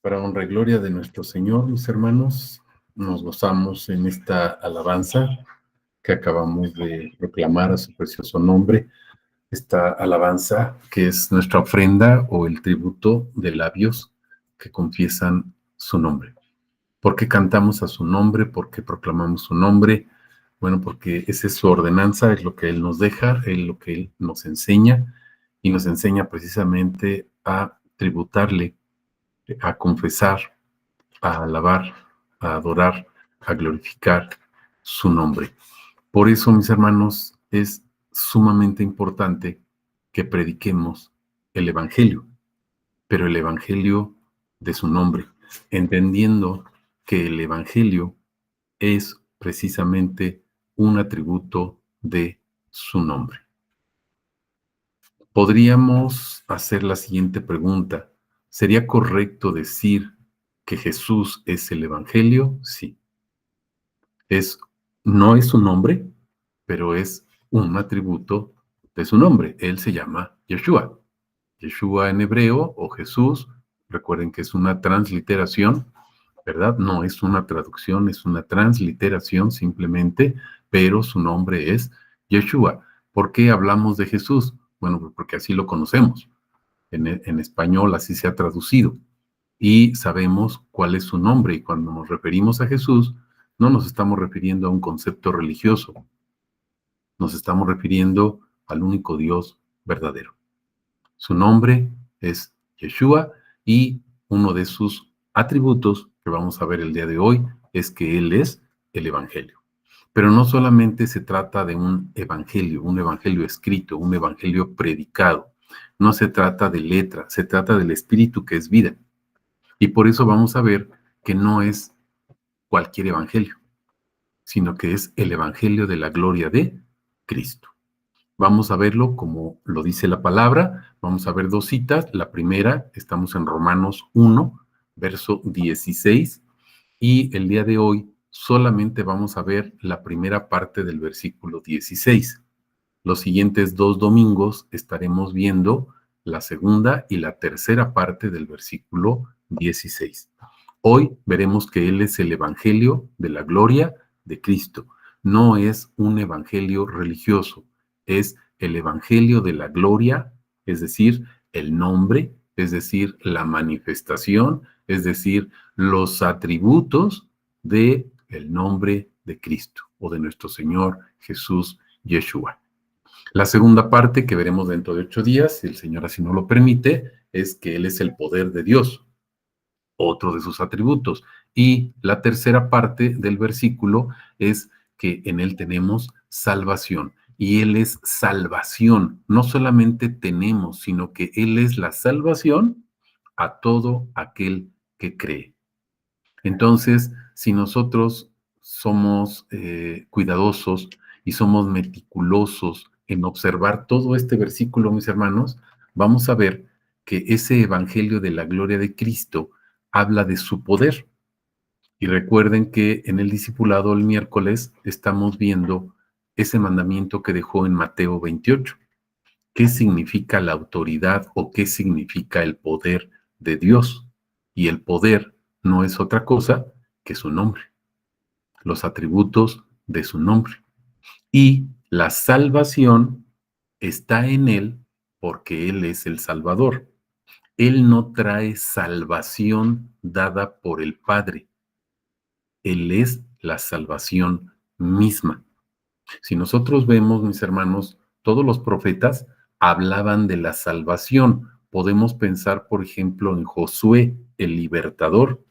Para honra y gloria de nuestro Señor, mis hermanos, nos gozamos en esta alabanza que acabamos de proclamar a su precioso nombre, esta alabanza que es nuestra ofrenda o el tributo de labios que confiesan su nombre. ¿Por qué cantamos a su nombre? ¿Por qué proclamamos su nombre? Bueno, porque esa es su ordenanza, es lo que Él nos deja, es lo que Él nos enseña y nos enseña precisamente a tributarle, a confesar, a alabar, a adorar, a glorificar su nombre. Por eso, mis hermanos, es sumamente importante que prediquemos el Evangelio, pero el Evangelio de su nombre, entendiendo que el Evangelio es precisamente un atributo de su nombre. Podríamos hacer la siguiente pregunta. ¿Sería correcto decir que Jesús es el Evangelio? Sí. No es su nombre, pero es un atributo de su nombre. Él se llama Yeshua. Yeshua en hebreo o Jesús, recuerden que es una transliteración, ¿verdad? No es una traducción, es una transliteración simplemente, pero su nombre es Yeshua. ¿Por qué hablamos de Jesús? Bueno, porque así lo conocemos. En español así se ha traducido y sabemos cuál es su nombre. Y cuando nos referimos a Jesús, no nos estamos refiriendo a un concepto religioso, nos estamos refiriendo al único Dios verdadero. Su nombre es Yeshua y uno de sus atributos que vamos a ver el día de hoy es que Él es el Evangelio. Pero no solamente se trata de un evangelio escrito, un evangelio predicado. No se trata de letra, se trata del Espíritu que es vida. Y por eso vamos a ver que no es cualquier evangelio, sino que es el evangelio de la gloria de Cristo. Vamos a verlo como lo dice la palabra. Vamos a ver dos citas. La primera, estamos en Romanos 1, verso 16. Y el día de hoy solamente vamos a ver la primera parte del versículo 16. Los siguientes dos domingos estaremos viendo la segunda y la tercera parte del versículo 16. Hoy veremos que Él es el evangelio de la gloria de Cristo. No es un evangelio religioso, es el evangelio de la gloria, es decir, el nombre, es decir, la manifestación, es decir, los atributos de el nombre de Cristo o de nuestro Señor Jesús Yeshua. La segunda parte que veremos dentro de 8 días, si el Señor así nos lo permite, es que Él es el poder de Dios, otro de sus atributos. Y la tercera parte del versículo es que en Él tenemos salvación. Y Él es salvación. No solamente tenemos, sino que Él es la salvación a todo aquel que cree. Entonces, si nosotros somos cuidadosos y somos meticulosos en observar todo este versículo, mis hermanos, vamos a ver que ese evangelio de la gloria de Cristo habla de su poder. Y recuerden que en el discipulado el miércoles estamos viendo ese mandamiento que dejó en Mateo 28. ¿Qué significa la autoridad o qué significa el poder de Dios? Y el poder no es otra cosa que su nombre, los atributos de su nombre. Y la salvación está en Él porque Él es el Salvador. Él no trae salvación dada por el Padre. Él es la salvación misma. Si nosotros vemos, mis hermanos, todos los profetas hablaban de la salvación. Podemos pensar, por ejemplo, en Josué, el libertador.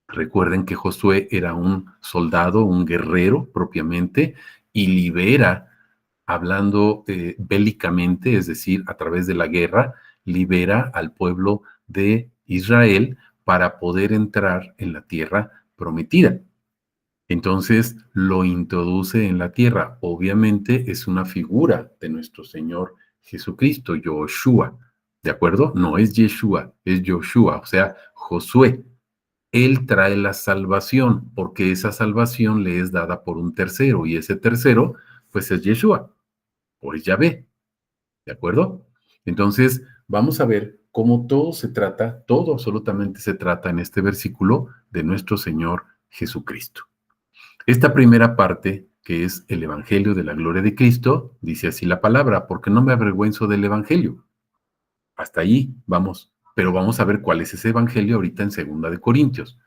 Recuerden que Josué era un soldado, un guerrero propiamente, y libera, hablando bélicamente, es decir, a través de la guerra, libera al pueblo de Israel para poder entrar en la tierra prometida. Entonces lo introduce en la tierra. Obviamente es una figura de nuestro Señor Jesucristo, Yoshua, ¿de acuerdo? No es Yeshua, es Yoshua, o sea, Josué. Él trae la salvación, porque esa salvación le es dada por un tercero, y ese tercero, pues es Yeshua, o es Yahvé, ¿de acuerdo? Entonces, vamos a ver como todo se trata, todo absolutamente se trata en este versículo de nuestro Señor Jesucristo. Esta primera parte, que es el Evangelio de la gloria de Cristo, dice así la palabra, porque no me avergüenzo del Evangelio. Hasta ahí vamos, pero vamos a ver cuál es ese Evangelio ahorita en 2 de Corintios.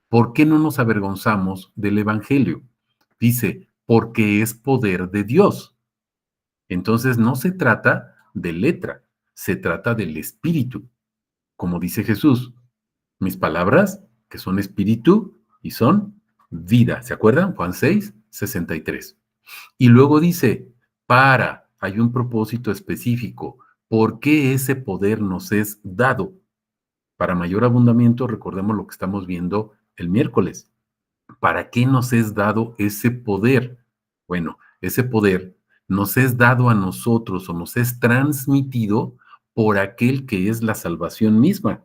¿Por qué no nos avergonzamos del Evangelio? Dice, porque es poder de Dios. Entonces no se trata de letra, se trata del Espíritu. Como dice Jesús, mis palabras, que son espíritu y son vida. ¿Se acuerdan? Juan 6:63. Y luego dice, hay un propósito específico. ¿Por qué ese poder nos es dado? Para mayor abundamiento, recordemos lo que estamos viendo el miércoles. ¿Para qué nos es dado ese poder? Bueno, ese poder nos es dado a nosotros o nos es transmitido por aquel que es la salvación misma.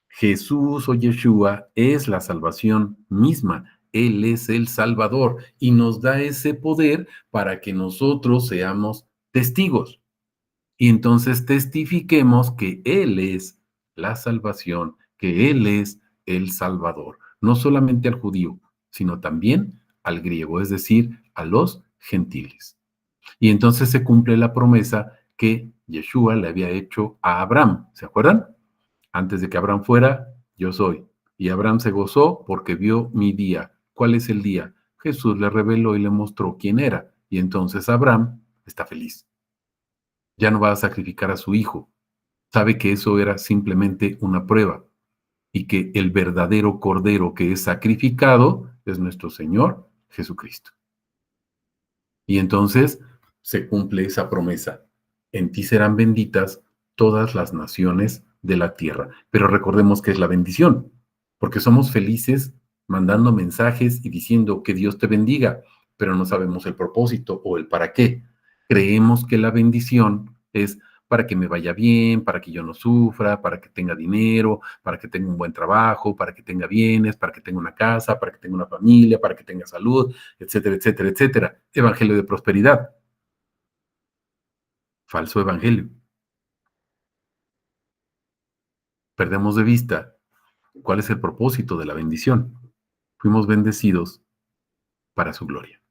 Jesús o Yeshua es la salvación misma. Él es el Salvador y nos da ese poder para que nosotros seamos testigos. Y entonces testifiquemos que Él es la salvación, que Él es el Salvador. No solamente al judío, sino también al griego, es decir, a los gentiles. Y entonces se cumple la promesa que Yeshua le había hecho a Abraham. ¿Se acuerdan? Antes de que Abraham fuera, yo soy. Y Abraham se gozó porque vio mi día. ¿Cuál es el día? Jesús le reveló y le mostró quién era. Y entonces Abraham está feliz. Ya no va a sacrificar a su hijo. Sabe que eso era simplemente una prueba y que el verdadero cordero que es sacrificado es nuestro Señor Jesucristo. Y entonces se cumple esa promesa. En ti serán benditas todas las naciones de la tierra. Pero recordemos que es la bendición, porque somos felices mandando mensajes y diciendo que Dios te bendiga, pero no sabemos el propósito o el para qué. Creemos que la bendición es para que me vaya bien, para que yo no sufra, para que tenga dinero, para que tenga un buen trabajo, para que tenga bienes, para que tenga una casa, para que tenga una familia, para que tenga salud, etcétera, etcétera, etcétera. Evangelio de prosperidad. Falso evangelio. Perdemos de vista cuál es el propósito de la bendición. Fuimos bendecidos para su gloria.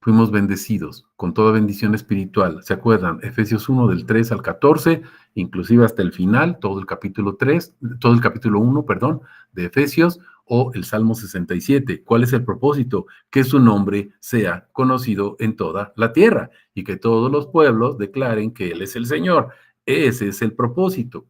Fuimos bendecidos con toda bendición espiritual. ¿Se acuerdan? Efesios 1 del 3 al 14, inclusive hasta el final, todo el capítulo 3, todo el capítulo 1, perdón, de Efesios, o el Salmo 67. ¿Cuál es el propósito? Que su nombre sea conocido en toda la tierra y que todos los pueblos declaren que Él es el Señor. Ese es el propósito.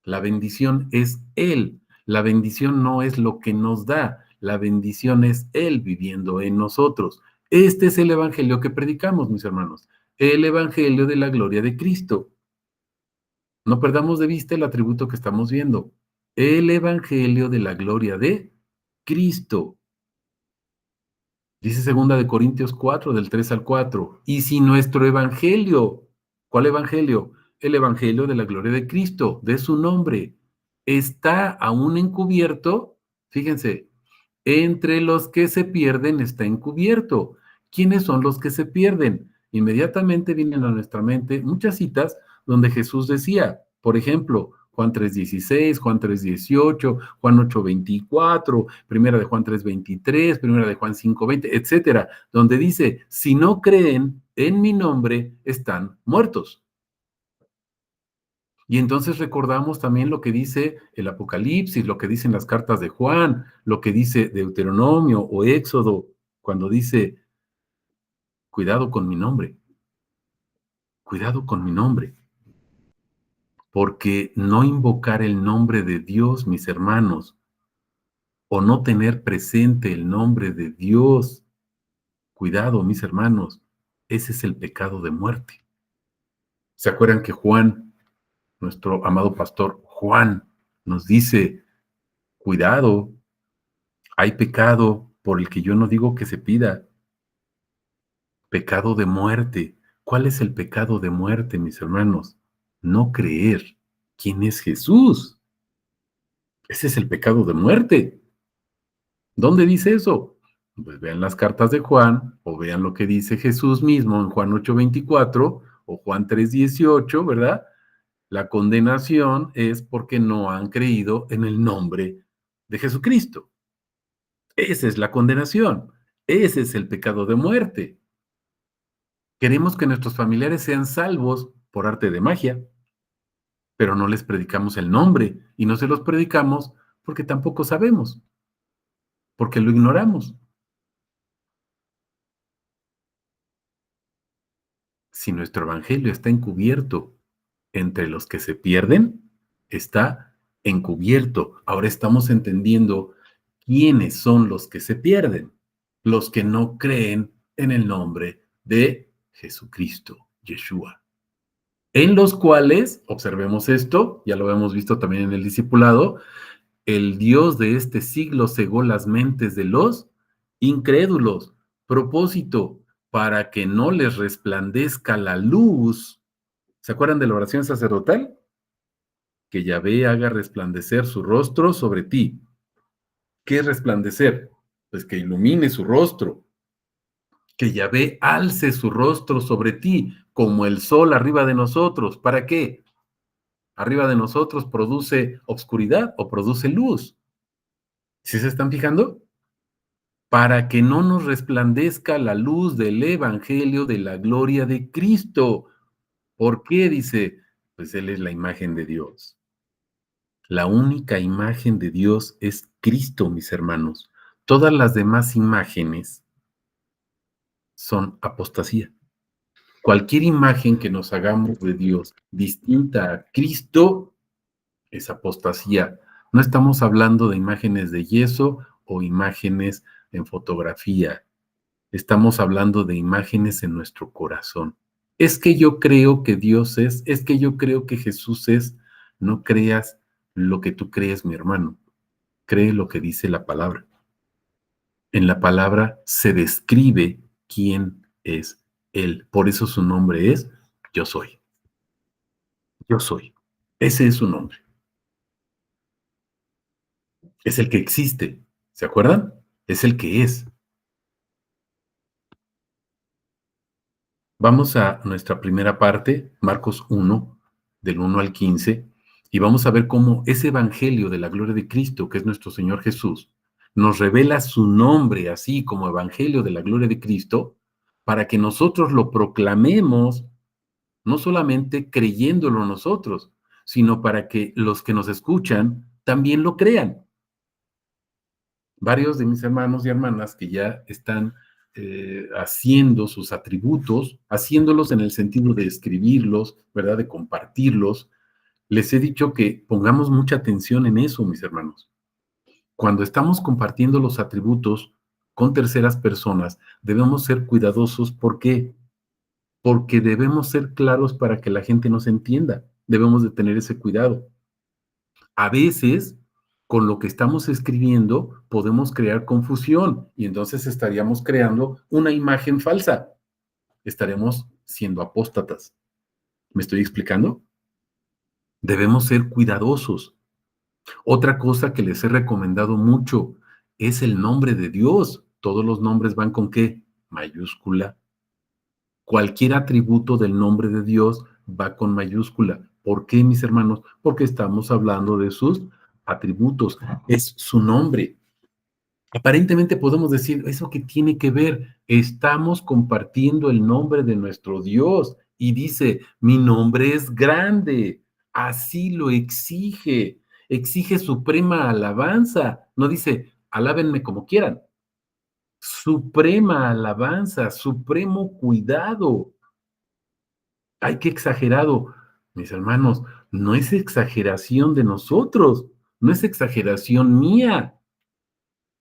La bendición es Él. La bendición no es lo que nos da. La bendición es Él viviendo en nosotros. Este es el evangelio que predicamos, mis hermanos. El evangelio de la gloria de Cristo. No perdamos de vista el atributo que estamos viendo. El evangelio de la gloria de Cristo. Dice 2 de Corintios 4, del 3 al 4. Y si nuestro evangelio, ¿cuál evangelio? El evangelio de la gloria de Cristo, de su nombre, está aún encubierto, fíjense, entre los que se pierden está encubierto. ¿Quiénes son los que se pierden? Inmediatamente vienen a nuestra mente muchas citas donde Jesús decía, por ejemplo, Juan 3:16, Juan 3:18, Juan 8:24, Primera de Juan 3:23, Primera de Juan 5:20, etcétera, donde dice, si no creen en mi nombre, están muertos. Y entonces recordamos también lo que dice el Apocalipsis, lo que dicen las cartas de Juan, lo que dice Deuteronomio o Éxodo, cuando dice, cuidado con mi nombre, cuidado con mi nombre, porque no invocar el nombre de Dios, mis hermanos, o no tener presente el nombre de Dios, cuidado, mis hermanos, ese es el pecado de muerte. ¿Se acuerdan que Juan, nuestro amado pastor Juan, nos dice, cuidado, hay pecado por el que yo no digo que se pida, pecado de muerte? ¿Cuál es el pecado de muerte, mis hermanos? No creer quién es Jesús. Ese es el pecado de muerte. ¿Dónde dice eso? Pues vean las cartas de Juan o vean lo que dice Jesús mismo en Juan 8:24 o Juan 3:18, ¿verdad? La condenación es porque no han creído en el nombre de Jesucristo. Esa es la condenación. Ese es el pecado de muerte. Queremos que nuestros familiares sean salvos por arte de magia, pero no les predicamos el nombre y no se los predicamos porque tampoco sabemos, porque lo ignoramos. Si nuestro evangelio está encubierto entre los que se pierden, está encubierto. Ahora estamos entendiendo quiénes son los que se pierden, los que no creen en el nombre de Jesucristo, Yeshua, en los cuales, observemos esto, ya lo hemos visto también en el discipulado, el Dios de este siglo cegó las mentes de los incrédulos. Propósito, para que no les resplandezca la luz. ¿Se acuerdan de la oración sacerdotal? Que Yahvé haga resplandecer su rostro sobre ti. ¿Qué es resplandecer? Pues que ilumine su rostro. Que Yahvé alce su rostro sobre ti, como el sol arriba de nosotros. ¿Para qué? Arriba de nosotros produce obscuridad o produce luz. ¿Sí se están fijando? Para que no nos resplandezca la luz del evangelio de la gloria de Cristo. ¿Por qué? Dice, pues Él es la imagen de Dios. La única imagen de Dios es Cristo, mis hermanos. Todas las demás imágenes son apostasía. Cualquier imagen que nos hagamos de Dios distinta a Cristo es apostasía. No estamos hablando de imágenes de yeso o imágenes en fotografía. Estamos hablando de imágenes en nuestro corazón. Es que yo creo que Dios es que yo creo que Jesús es. No creas lo que tú crees, mi hermano. Cree lo que dice la palabra. En la palabra se describe quién es Él. Por eso su nombre es Yo soy. Yo soy. Ese es su nombre. Es el que existe. ¿Se acuerdan? Es el que es. Vamos a nuestra primera parte, Marcos 1, del 1 al 15, y vamos a ver cómo ese evangelio de la gloria de Cristo, que es nuestro Señor Jesús, nos revela su nombre así como evangelio de la gloria de Cristo, para que nosotros lo proclamemos, no solamente creyéndolo nosotros, sino para que los que nos escuchan también lo crean. Varios de mis hermanos y hermanas que ya están haciendo sus atributos, haciéndolos en el sentido de escribirlos, ¿verdad? De compartirlos. Les he dicho que pongamos mucha atención en eso, mis hermanos. Cuando estamos compartiendo los atributos con terceras personas, debemos ser cuidadosos. ¿Por qué? Porque debemos ser claros para que la gente nos entienda. Debemos de tener ese cuidado. A veces, con lo que estamos escribiendo, podemos crear confusión y entonces estaríamos creando una imagen falsa. Estaremos siendo apóstatas. ¿Me estoy explicando? Debemos ser cuidadosos. Otra cosa que les he recomendado mucho es el nombre de Dios. Todos los nombres van con ¿qué? Mayúscula. Cualquier atributo del nombre de Dios va con mayúscula. ¿Por qué, mis hermanos? Porque estamos hablando de sus atributos. Es su nombre. Aparentemente podemos decir, ¿eso qué tiene que ver? Estamos compartiendo el nombre de nuestro Dios y dice, mi nombre es grande, así lo exige, exige suprema alabanza. No dice, alábenme como quieran. Suprema alabanza, supremo cuidado. Ay, qué exagerado. Mis hermanos, no es exageración de nosotros, no es exageración mía.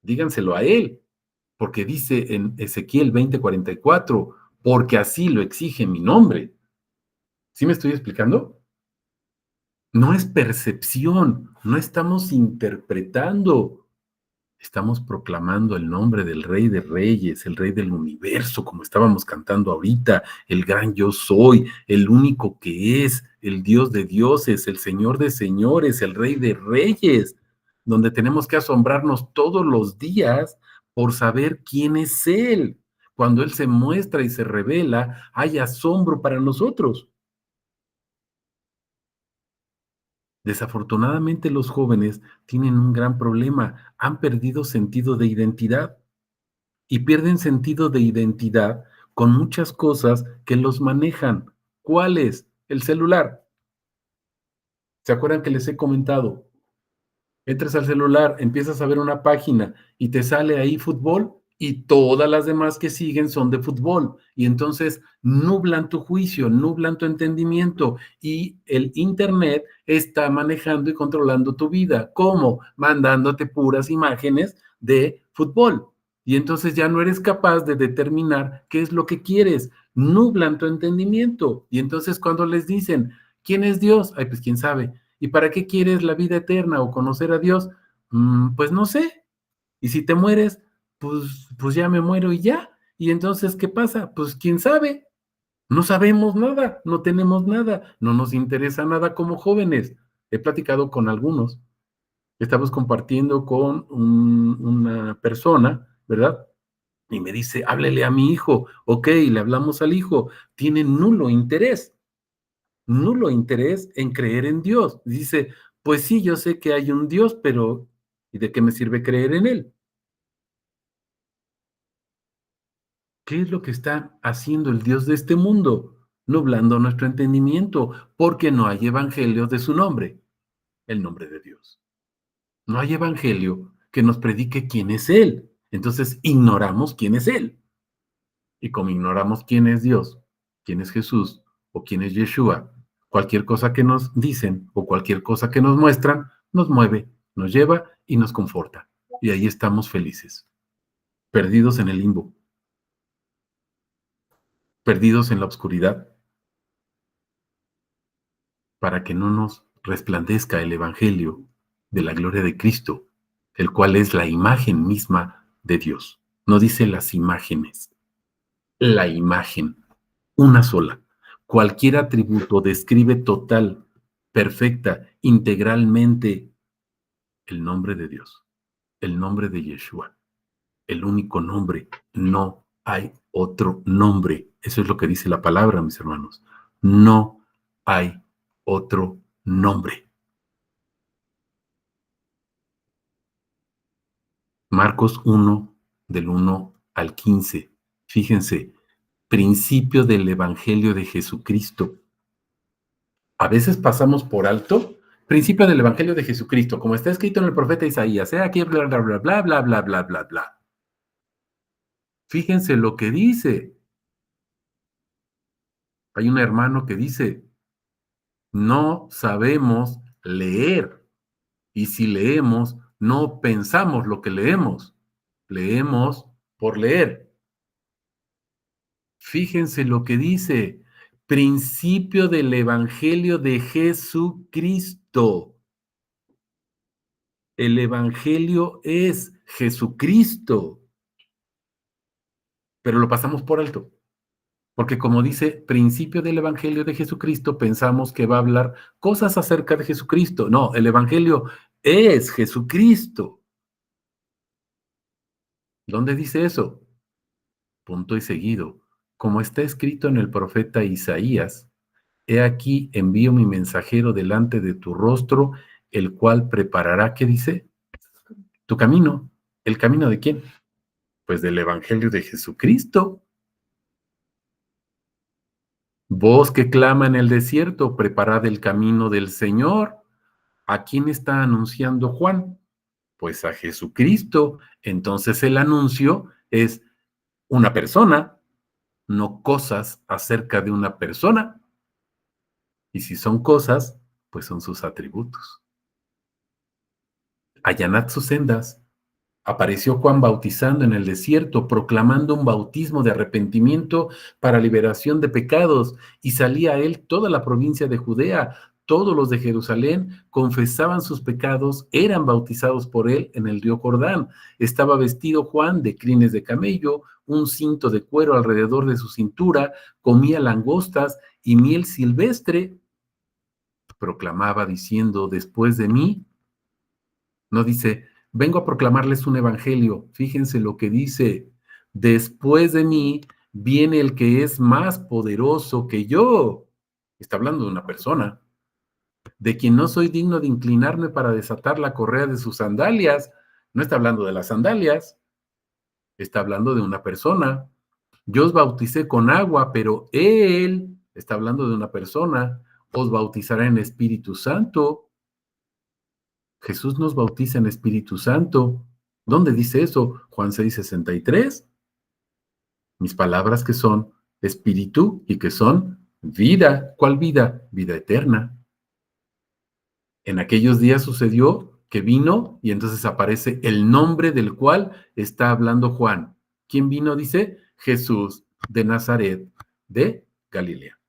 Díganselo a él, porque dice en Ezequiel 20:44, porque así lo exige mi nombre. ¿Sí me estoy explicando? No es percepción, no estamos interpretando. Estamos proclamando el nombre del Rey de Reyes, el Rey del Universo, como estábamos cantando ahorita, el gran yo soy, el único que es, el Dios de dioses, el Señor de señores, el Rey de Reyes, donde tenemos que asombrarnos todos los días por saber quién es Él. Cuando Él se muestra y se revela, hay asombro para nosotros. Desafortunadamente los jóvenes tienen un gran problema, han perdido sentido de identidad y pierden sentido de identidad con muchas cosas que los manejan. ¿Cuáles? El celular. ¿Se acuerdan que les he comentado? Entras al celular, empiezas a ver una página y te sale ahí fútbol y todas las demás que siguen son de fútbol. Y entonces nublan tu juicio, nublan tu entendimiento y el Internet está manejando y controlando tu vida. ¿Cómo? Mandándote puras imágenes de fútbol. Y entonces ya no eres capaz de determinar qué es lo que quieres. Nublan tu entendimiento. Y entonces cuando les dicen, ¿quién es Dios? Ay, pues quién sabe. ¿Y para qué quieres la vida eterna o conocer a Dios? Pues no sé. Y si te mueres, pues ya me muero y ya. Y entonces, ¿qué pasa? Pues quién sabe. No sabemos nada, no tenemos nada, no nos interesa nada como jóvenes. He platicado con algunos, estamos compartiendo con una persona, ¿verdad? Y me dice, háblele a mi hijo. Ok, le hablamos al hijo. Tiene nulo interés en creer en Dios. Dice, pues sí, yo sé que hay un Dios, pero ¿y de qué me sirve creer en él? ¿Qué es lo que está haciendo el Dios de este mundo? Nublando nuestro entendimiento, porque no hay evangelio de su nombre, el nombre de Dios. No hay evangelio que nos predique quién es Él. Entonces ignoramos quién es Él. Y como ignoramos quién es Dios, quién es Jesús o quién es Yeshua, cualquier cosa que nos dicen o cualquier cosa que nos muestran, nos mueve, nos lleva y nos conforta. Y ahí estamos felices, perdidos en el limbo, perdidos en la oscuridad, para que no nos resplandezca el Evangelio de la gloria de Cristo, el cual es la imagen misma de Dios. No dice las imágenes, la imagen, una sola. Cualquier atributo describe total, perfecta, integralmente el nombre de Dios, el nombre de Yeshua, el único nombre. No hay otro nombre. Eso es lo que dice la palabra, mis hermanos. No hay otro nombre. Marcos 1, del 1 al 15. Fíjense, principio del Evangelio de Jesucristo. A veces pasamos por alto principio del Evangelio de Jesucristo, como está escrito en el profeta Isaías. Aquí, bla, bla, bla, bla, bla, bla, bla, bla, bla. Fíjense lo que dice. Hay un hermano que dice, no sabemos leer. Y si leemos, no pensamos lo que leemos. Leemos por leer. Fíjense lo que dice, principio del Evangelio de Jesucristo. El Evangelio es Jesucristo, pero lo pasamos por alto, porque como dice principio del Evangelio de Jesucristo, pensamos que va a hablar cosas acerca de Jesucristo. No, el Evangelio es Jesucristo. ¿Dónde dice eso? Punto y seguido. Como está escrito en el profeta Isaías, he aquí envío mi mensajero delante de tu rostro, el cual preparará, ¿qué dice? Tu camino. ¿El camino de quién? Pues del Evangelio de Jesucristo. Voz que clama en el desierto, preparad el camino del Señor. ¿A quién está anunciando Juan? Pues a Jesucristo. Entonces el anuncio es una persona, no cosas acerca de una persona. Y si son cosas, pues son sus atributos. Allanad sus sendas. Apareció Juan bautizando en el desierto, proclamando un bautismo de arrepentimiento para liberación de pecados, y salía a él toda la provincia de Judea. Todos los de Jerusalén confesaban sus pecados, eran bautizados por él en el río Jordán. Estaba vestido Juan de crines de camello, un cinto de cuero alrededor de su cintura, comía langostas y miel silvestre. Proclamaba diciendo, después de mí, no dice, vengo a proclamarles un evangelio. Fíjense lo que dice, después de mí viene el que es más poderoso que yo. Está hablando de una persona. de quien no soy digno de inclinarme para desatar la correa de sus sandalias. No está hablando de las sandalias, está hablando de una persona. Yo os bauticé con agua, pero él, está hablando de una persona, os bautizará en Espíritu Santo. Jesús nos bautiza en Espíritu Santo. ¿Dónde dice eso? Juan 6:63. Mis palabras que son espíritu y que son vida. ¿Cuál vida? Vida eterna. En aquellos días sucedió que vino y entonces aparece el nombre del cual está hablando Juan. ¿Quién vino? Dice Jesús de Nazaret de Galilea.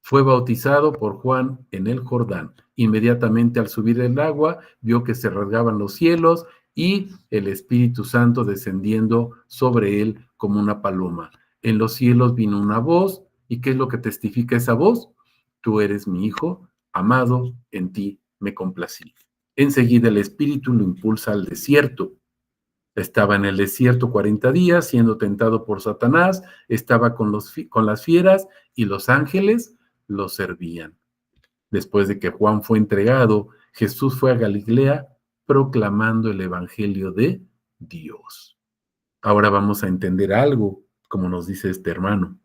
Fue bautizado por Juan en el Jordán. Inmediatamente al subir el agua, vio que se rasgaban los cielos y el Espíritu Santo descendiendo sobre él como una paloma. En los cielos vino una voz, ¿y qué es lo que testifica esa voz? Tú eres mi hijo, amado, en ti me complací. Enseguida el Espíritu lo impulsa al desierto. Estaba en el desierto 40 días siendo tentado por Satanás, estaba con las fieras y los ángeles lo servían. Después de que Juan fue entregado, Jesús fue a Galilea proclamando el Evangelio de Dios. Ahora vamos a entender algo, como nos dice este hermano.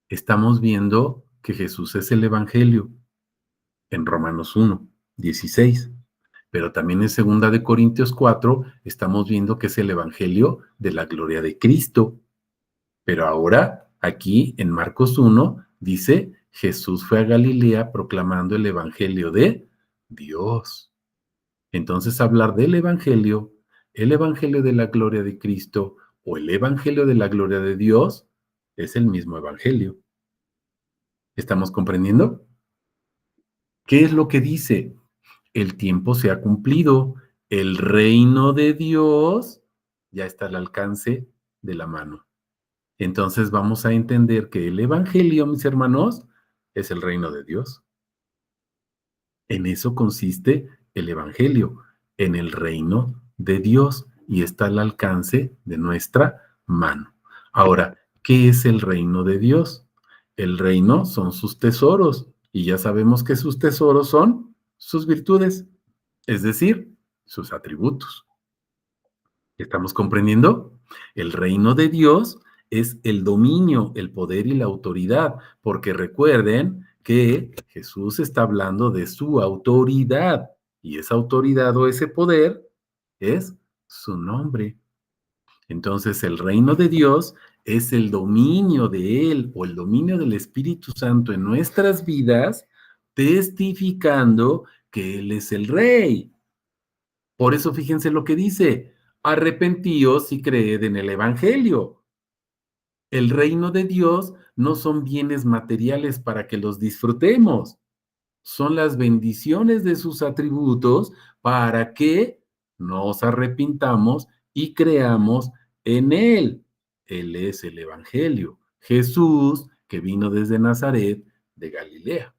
Estamos viendo que Jesús es el Evangelio en Romanos 1:16. Pero también en 2 Corintios 4 estamos viendo que es el Evangelio de la gloria de Cristo. Pero ahora, aquí en Marcos 1, dice, Jesús fue a Galilea proclamando el Evangelio de Dios. Entonces, hablar del Evangelio, el Evangelio de la gloria de Cristo o el Evangelio de la gloria de Dios, es el mismo Evangelio. ¿Estamos comprendiendo? ¿Qué es lo que dice? El tiempo se ha cumplido, el reino de Dios ya está al alcance de la mano. Entonces vamos a entender que el Evangelio, mis hermanos, es el reino de Dios. En eso consiste el Evangelio, en el reino de Dios y está al alcance de nuestra mano. Ahora, ¿qué es el reino de Dios? El reino son sus tesoros y ya sabemos que sus tesoros son sus virtudes, es decir, sus atributos. ¿Estamos comprendiendo? El reino de Dios es el dominio, el poder y la autoridad, porque recuerden que Jesús está hablando de su autoridad y esa autoridad o ese poder es su nombre. Entonces el reino de Dios es el dominio de Él o el dominio del Espíritu Santo en nuestras vidas, testificando que Él es el Rey. Por eso fíjense lo que dice, arrepentíos y creed en el Evangelio. El reino de Dios no son bienes materiales para que los disfrutemos, son las bendiciones de sus atributos para que nos arrepintamos y creamos en Él. Él es el Evangelio, Jesús que vino desde Nazaret de Galilea.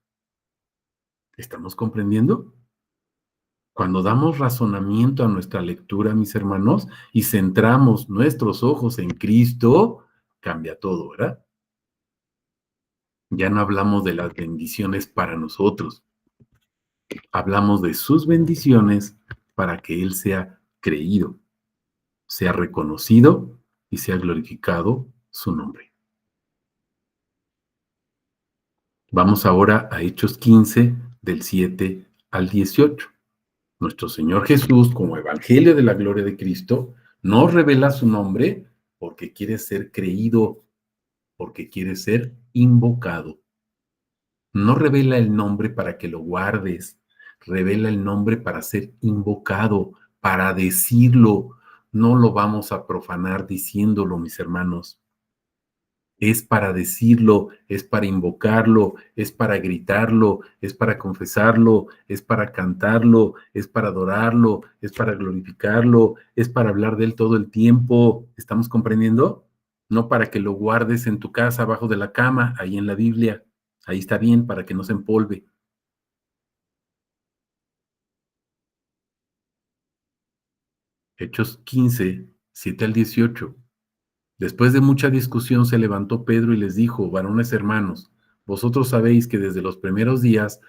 ¿Estamos comprendiendo? Cuando damos razonamiento a nuestra lectura, mis hermanos, y centramos nuestros ojos en Cristo, cambia todo, ¿verdad? Ya no hablamos de las bendiciones para nosotros, hablamos de sus bendiciones para que Él sea creído, sea reconocido y sea glorificado su nombre. Vamos ahora a Hechos 15, del 7 al 18. Nuestro Señor Jesús, como Evangelio de la gloria de Cristo, nos revela su nombre porque quiere ser creído, porque quiere ser invocado. No revela el nombre para que lo guardes, revela el nombre para ser invocado, para decirlo. No lo vamos a profanar diciéndolo, mis hermanos. Es para decirlo, es para invocarlo, es para gritarlo, es para confesarlo, es para cantarlo, es para adorarlo, es para glorificarlo, es para hablar de él todo el tiempo. ¿Estamos comprendiendo? No para que lo guardes en tu casa, abajo de la cama, ahí en la Biblia. Ahí está bien, para que no se empolve. Hechos 15, 7 al 18. Después de mucha discusión se levantó Pedro y les dijo, varones hermanos, vosotros sabéis que desde los primeros días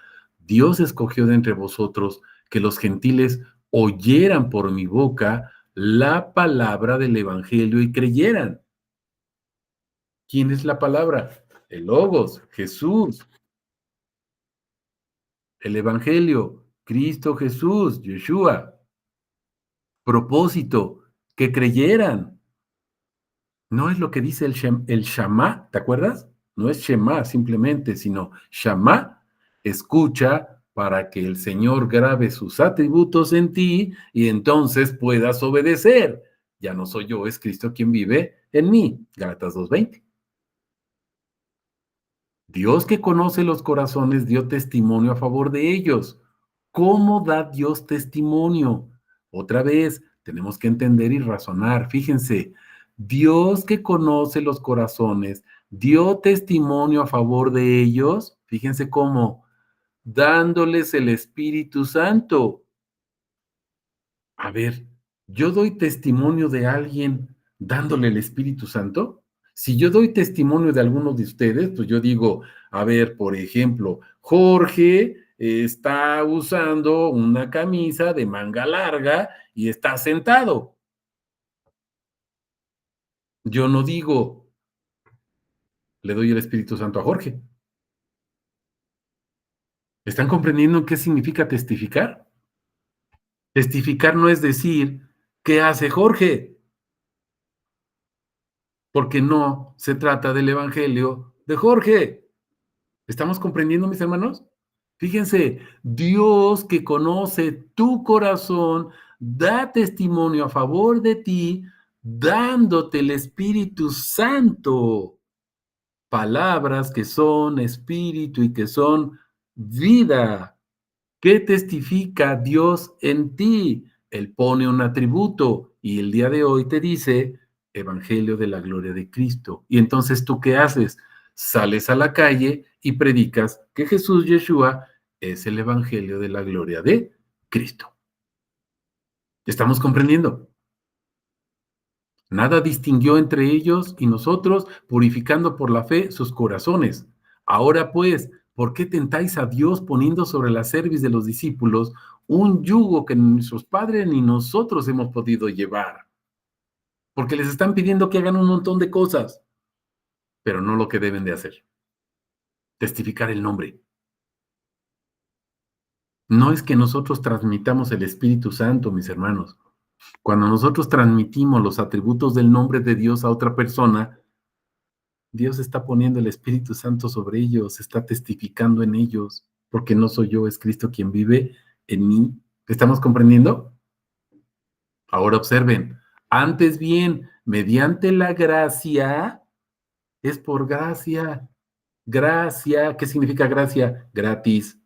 Dios escogió de entre vosotros que los gentiles oyeran por mi boca la palabra del evangelio y creyeran. ¿Quién es la palabra? El Logos, Jesús, el evangelio, Cristo Jesús, Yeshua. Propósito, que creyeran. No es lo que dice el Shama, ¿te acuerdas? No es Shema simplemente, sino Shama, escucha para que el Señor grabe sus atributos en ti y entonces puedas obedecer. Ya no soy yo, es Cristo quien vive en mí. Gálatas 2:20. Dios que conoce los corazones dio testimonio a favor de ellos. ¿Cómo da Dios testimonio? Otra vez, tenemos que entender y razonar. Fíjense, Dios que conoce los corazones dio testimonio a favor de ellos. Fíjense cómo, dándoles el Espíritu Santo. A ver, ¿yo doy testimonio de alguien dándole el Espíritu Santo? Si yo doy testimonio de alguno de ustedes, pues yo digo, a ver, por ejemplo, Jorge está usando una camisa de manga larga y está sentado. Yo no digo, le doy el Espíritu Santo a Jorge. ¿Están comprendiendo qué significa testificar? Testificar no es decir, ¿qué hace Jorge? Porque no se trata del Evangelio de Jorge. ¿Estamos comprendiendo, mis hermanos? Fíjense, Dios que conoce tu corazón da testimonio a favor de ti, dándote el Espíritu Santo, palabras que son espíritu y que son vida. ¿Qué testifica Dios en ti? Él pone un atributo y el día de hoy te dice Evangelio de la gloria de Cristo. Y entonces, ¿tú qué haces? Sales a la calle y predicas que Jesús Yeshua es el Evangelio de la gloria de Cristo. ¿Estamos comprendiendo? Nada distinguió entre ellos y nosotros, purificando por la fe sus corazones. Ahora pues, ¿por qué tentáis a Dios poniendo sobre la cerviz de los discípulos un yugo que ni sus padres ni nosotros hemos podido llevar? Porque les están pidiendo que hagan un montón de cosas, pero no lo que deben de hacer. Testificar el nombre. No es que nosotros transmitamos el Espíritu Santo, mis hermanos. Cuando nosotros transmitimos los atributos del nombre de Dios a otra persona, Dios está poniendo el Espíritu Santo sobre ellos, está testificando en ellos, porque no soy yo, es Cristo quien vive en mí. ¿Estamos comprendiendo? Ahora observen, antes bien, mediante la gracia, es por gracia. Gracia, ¿qué significa gracia? Gratis.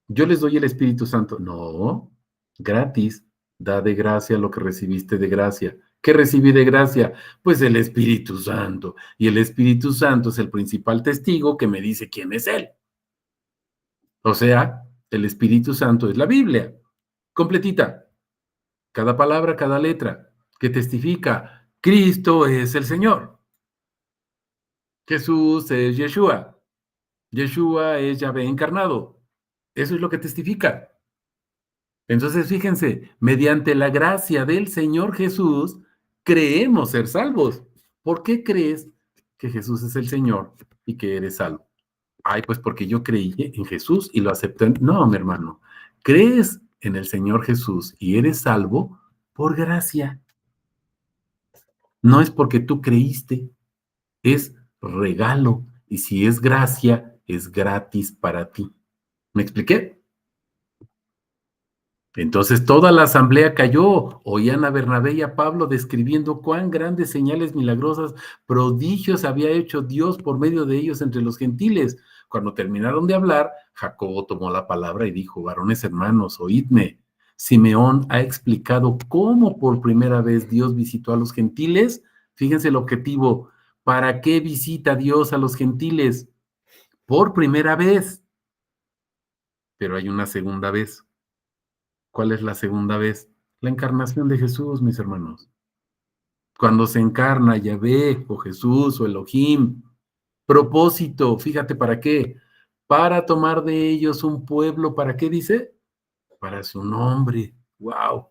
Yo les doy el Espíritu Santo. No, gratis. Da de gracia lo que recibiste de gracia. ¿Qué recibí de gracia? Pues el Espíritu Santo. Y el Espíritu Santo es el principal testigo que me dice quién es Él. O sea, el Espíritu Santo es la Biblia. Completita. Cada palabra, cada letra. Que testifica, Cristo es el Señor. Jesús es Yeshua. Yeshua es Yahvé encarnado. Eso es lo que testifica. Entonces, fíjense, mediante la gracia del Señor Jesús, creemos ser salvos. ¿Por qué crees que Jesús es el Señor y que eres salvo? Ay, pues porque yo creí en Jesús y lo acepté. No, mi hermano, crees en el Señor Jesús y eres salvo por gracia. No es porque tú creíste, es regalo. Y si es gracia, es gratis para ti. ¿Me expliqué? Entonces toda la asamblea cayó, oían a Bernabé y a Pablo describiendo cuán grandes señales milagrosas, prodigios había hecho Dios por medio de ellos entre los gentiles. Cuando terminaron de hablar, Jacobo tomó la palabra y dijo, varones hermanos, oídme. Simeón ha explicado cómo por primera vez Dios visitó a los gentiles. Fíjense el objetivo. ¿Para qué visita Dios a los gentiles? Por primera vez. Pero hay una segunda vez. ¿Cuál es la segunda vez? La encarnación de Jesús, mis hermanos. Cuando se encarna Yahvé o Jesús o Elohim. Propósito, fíjate para qué. para tomar de ellos un pueblo, ¿para qué dice? Para su nombre. ¡Wow!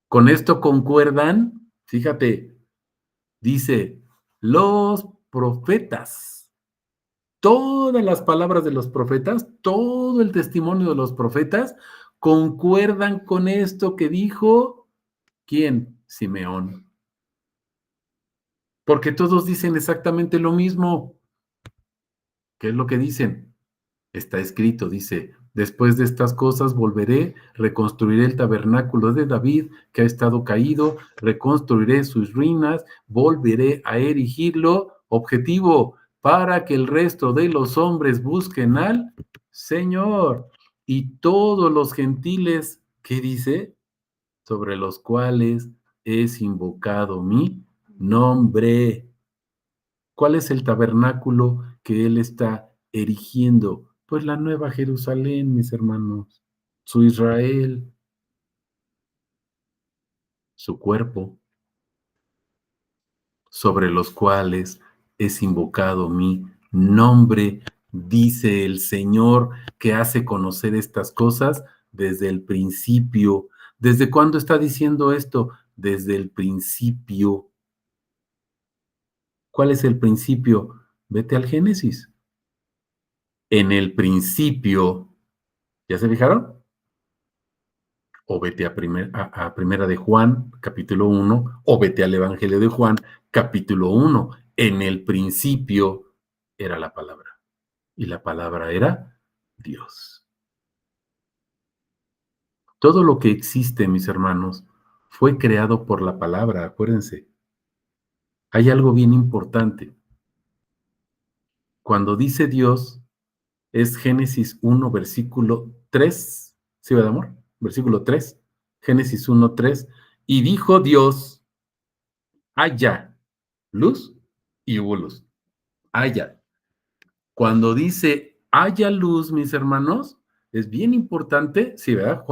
Con esto concuerdan, fíjate, dice, los profetas. Todas las palabras de los profetas, todo el testimonio de los profetas concuerdan con esto que dijo, ¿quién? Simeón. Porque todos dicen exactamente lo mismo. ¿Qué es lo que dicen? Está escrito, dice, después de estas cosas volveré, reconstruiré el tabernáculo de David que ha estado caído, reconstruiré sus ruinas, volveré a erigirlo. Objetivo, para que el resto de los hombres busquen al Señor. Y todos los gentiles, ¿qué dice? Sobre los cuales es invocado mi nombre. ¿Cuál es el tabernáculo que él está erigiendo? Pues la nueva Jerusalén, mis hermanos, su Israel, su cuerpo, sobre los cuales es invocado mi nombre, dice el Señor, que hace conocer estas cosas desde el principio. ¿Desde cuándo está diciendo esto? Desde el principio. ¿Cuál es el principio? Vete al Génesis. En el principio, ¿ya se fijaron? O vete a Primera de Juan, capítulo 1, o vete al Evangelio de Juan, capítulo 1. En el principio era la palabra, y la palabra era Dios. Todo lo que existe, mis hermanos, fue creado por la palabra, acuérdense. Hay algo bien importante. Cuando dice Dios, es Génesis 1, versículo 3, ¿sí, verdad, amor? Versículo 3, Génesis 1, 3, y dijo Dios, haya luz y hubo luz. Haya. Cuando dice haya luz, mis hermanos, es bien importante, sí, ¿verdad?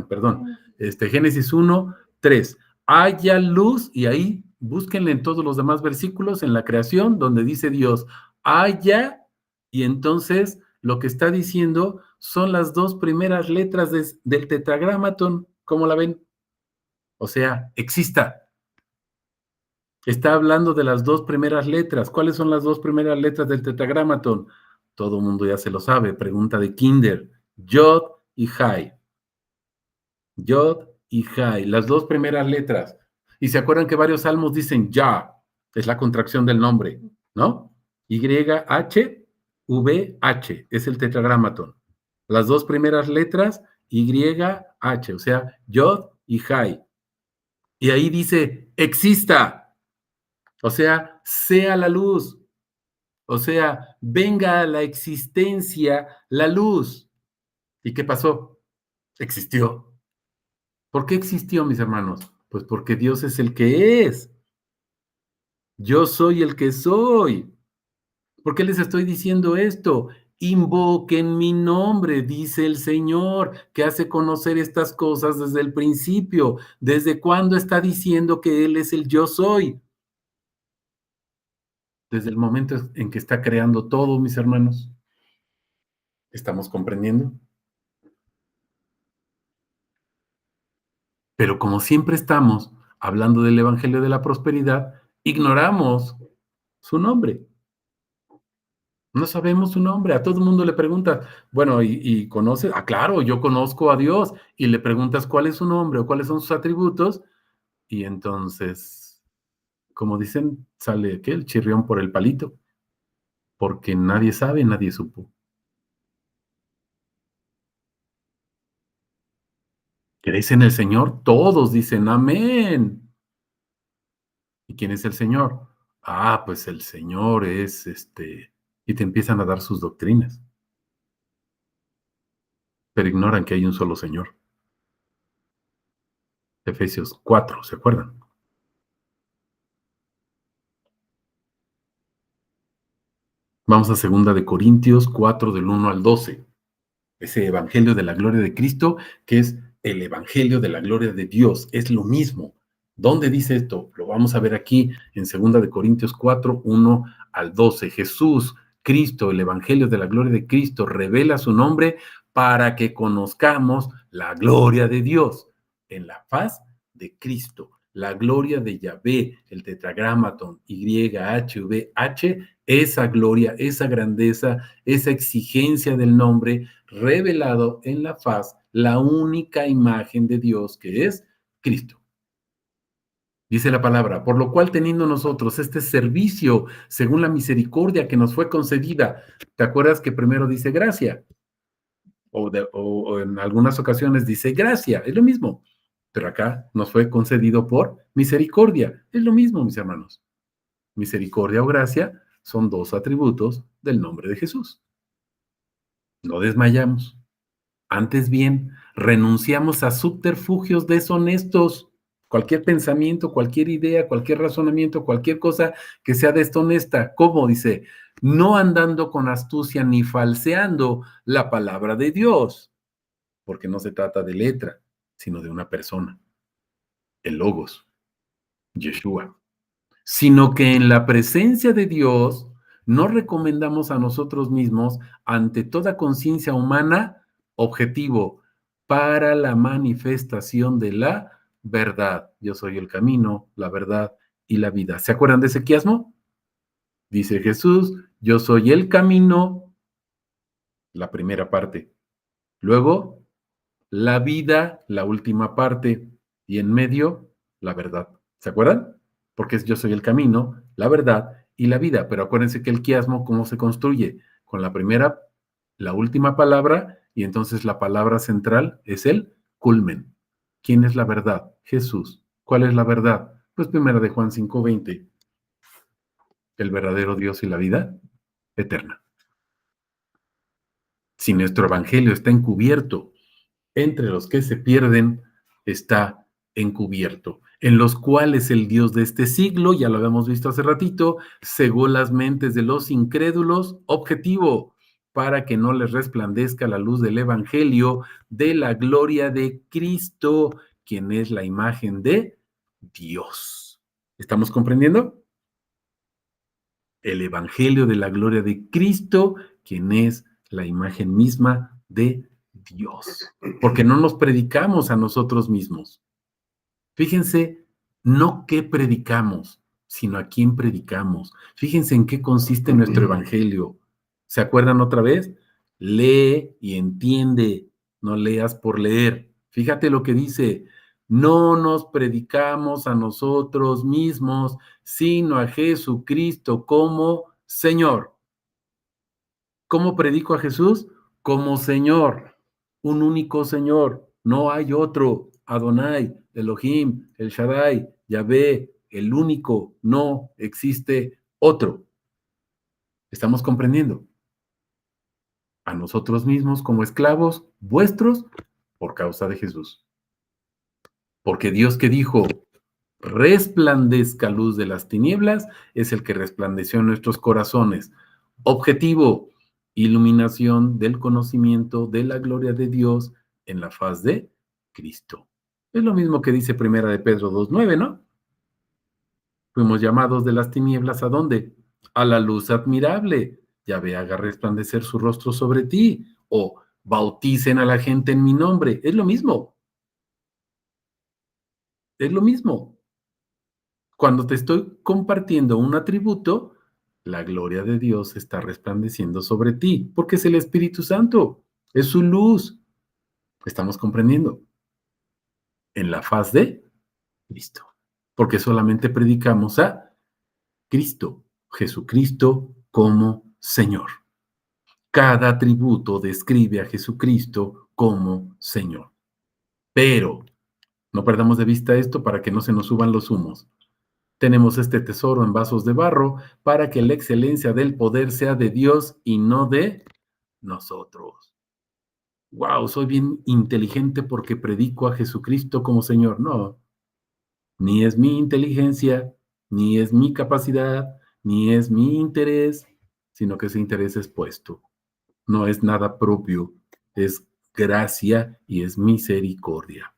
Perdón, Génesis 1, 3. Haya luz, y ahí búsquenle en todos los demás versículos, en la creación, donde dice Dios, haya, y entonces lo que está diciendo son las dos primeras letras del tetragramatón, ¿cómo la ven? O sea, exista. Está hablando de las dos primeras letras. ¿Cuáles son las dos primeras letras del tetragramatón? Todo el mundo ya se lo sabe. Pregunta de Kinder. Yod y Jai. Yod y Jai. Las dos primeras letras. Y se acuerdan que varios salmos dicen Ya. Es la contracción del nombre, ¿no? Y-H-V-H. Es el tetragramatón. Las dos primeras letras, Y-H. O sea, Yod y Jai. Y ahí dice, exista. O sea, sea la luz. O sea, venga a la existencia la luz. ¿Y qué pasó? Existió. ¿Por qué existió, mis hermanos? Pues porque Dios es el que es. Yo soy el que soy. ¿Por qué les estoy diciendo esto? Invoquen mi nombre, dice el Señor, que hace conocer estas cosas desde el principio. ¿Desde cuándo está diciendo que Él es el yo soy? Desde el momento en que está creando todo, mis hermanos. ¿Estamos comprendiendo? Pero como siempre estamos hablando del Evangelio de la Prosperidad, ignoramos su nombre. No sabemos su nombre. A todo el mundo le preguntas, bueno, ¿y conoces? Ah, claro, yo conozco a Dios. Y le preguntas cuál es su nombre o cuáles son sus atributos. Y entonces, como dicen, sale ¿qué? El chirrión por el palito. Porque nadie sabe, nadie supo. ¿Crees en el Señor? Todos dicen amén. ¿Y quién es el Señor? Ah, pues el Señor es y te empiezan a dar sus doctrinas, pero ignoran que hay un solo Señor. Efesios 4, ¿se acuerdan? Vamos a segunda de Corintios 4 del 1 al 12. Ese evangelio de la gloria de Cristo, que es el evangelio de la gloria de Dios, es lo mismo. ¿Dónde dice esto? Lo vamos a ver aquí en segunda de Corintios 4, 1 al 12. Jesús Cristo, el Evangelio de la gloria de Cristo, revela su nombre para que conozcamos la gloria de Dios en la faz de Cristo. La gloria de Yahvé, el tetragramatón, YHVH, esa gloria, esa grandeza, esa exigencia del nombre revelado en la faz, la única imagen de Dios que es Cristo. Dice la palabra, por lo cual teniendo nosotros este servicio según la misericordia que nos fue concedida, ¿te acuerdas que primero dice gracia? O en algunas ocasiones dice gracia, es lo mismo, pero acá nos fue concedido por misericordia, es lo mismo, mis hermanos. Misericordia o gracia son dos atributos del nombre de Jesús. No desmayamos. Antes bien, renunciamos a subterfugios deshonestos. Cualquier pensamiento, cualquier idea, cualquier razonamiento, cualquier cosa que sea deshonesta. ¿Cómo dice? No andando con astucia ni falseando la palabra de Dios, porque no se trata de letra, sino de una persona, el Logos, Yeshua. Sino que en la presencia de Dios nos recomendamos a nosotros mismos ante toda conciencia humana objetivo para la manifestación de la verdad. Yo soy el camino, la verdad y la vida. ¿Se acuerdan de ese quiasmo? Dice Jesús, yo soy el camino, la primera parte. Luego, la vida, la última parte. Y en medio, la verdad. ¿Se acuerdan? Porque yo soy el camino, la verdad y la vida. Pero acuérdense que el quiasmo, ¿cómo se construye? Con la primera, la última palabra, y entonces la palabra central es el culmen. ¿Quién es la verdad? Jesús. ¿Cuál es la verdad? Pues primera de Juan 5:20. El verdadero Dios y la vida eterna. Si nuestro evangelio está encubierto entre los que se pierden, está encubierto, en los cuales el Dios de este siglo, ya lo habíamos visto hace ratito, cegó las mentes de los incrédulos, objetivo, para que no les resplandezca la luz del Evangelio de la gloria de Cristo, quien es la imagen de Dios. ¿Estamos comprendiendo? El Evangelio de la gloria de Cristo, quien es la imagen misma de Dios. Porque no nos predicamos a nosotros mismos. Fíjense, no qué predicamos, sino a quién predicamos. Fíjense en qué consiste nuestro Evangelio. ¿Se acuerdan otra vez? Lee y entiende, no leas por leer. Fíjate lo que dice, no nos predicamos a nosotros mismos, sino a Jesucristo como Señor. ¿Cómo predico a Jesús? Como Señor, un único Señor, no hay otro. Adonai, Elohim, El Shaddai, Yahvé, el único, no existe otro. ¿Estamos comprendiendo? A nosotros mismos como esclavos vuestros por causa de Jesús. Porque Dios que dijo, resplandezca luz de las tinieblas, es el que resplandeció en nuestros corazones. Objetivo, iluminación del conocimiento de la gloria de Dios en la faz de Cristo. Es lo mismo que dice Primera de Pedro 2:9, ¿no? Fuimos llamados de las tinieblas ¿a dónde? A la luz admirable. Yahvé haga resplandecer su rostro sobre ti. O bauticen a la gente en mi nombre. Es lo mismo. Es lo mismo. Cuando te estoy compartiendo un atributo, la gloria de Dios está resplandeciendo sobre ti, porque es el Espíritu Santo, es su luz. Estamos comprendiendo en la faz de Cristo, porque solamente predicamos a Cristo, Jesucristo como Señor. Cada atributo describe a Jesucristo como Señor. Pero no perdamos de vista esto para que no se nos suban los humos. Tenemos este tesoro en vasos de barro para que la excelencia del poder sea de Dios y no de nosotros. Wow, soy bien inteligente porque predico a Jesucristo como Señor. No, ni es mi inteligencia, ni es mi capacidad, ni es mi interés, sino que ese interés es puesto. No es nada propio, es gracia y es misericordia.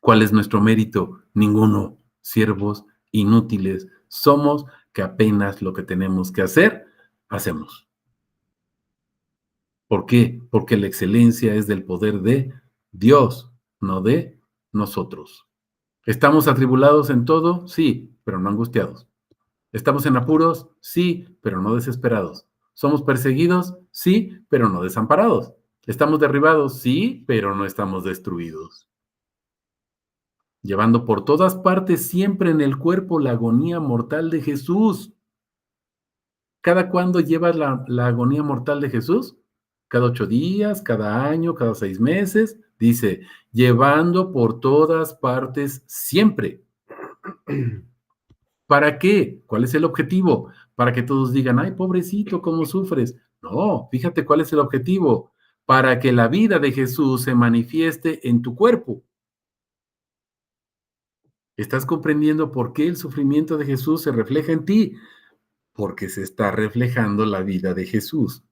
¿Cuál es nuestro mérito? Ninguno. Siervos inútiles somos, que apenas lo que tenemos que hacer, hacemos. ¿Por qué? Porque la excelencia es del poder de Dios, no de nosotros. ¿Estamos atribulados en todo? Sí, pero no angustiados. ¿Estamos en apuros? Sí, pero no desesperados. ¿Somos perseguidos? Sí, pero no desamparados. ¿Estamos derribados? Sí, pero no estamos destruidos. Llevando por todas partes siempre en el cuerpo la agonía mortal de Jesús. ¿Cada cuándo llevas la agonía mortal de Jesús? Cada 8 días, cada año, cada 6 meses. Dice, llevando por todas partes siempre. ¿Para qué? ¿Cuál es el objetivo? Para que todos digan, ay, pobrecito, ¿cómo sufres? No, fíjate cuál es el objetivo. Para que la vida de Jesús se manifieste en tu cuerpo. ¿Estás comprendiendo por qué el sufrimiento de Jesús se refleja en ti? Porque se está reflejando la vida de Jesús.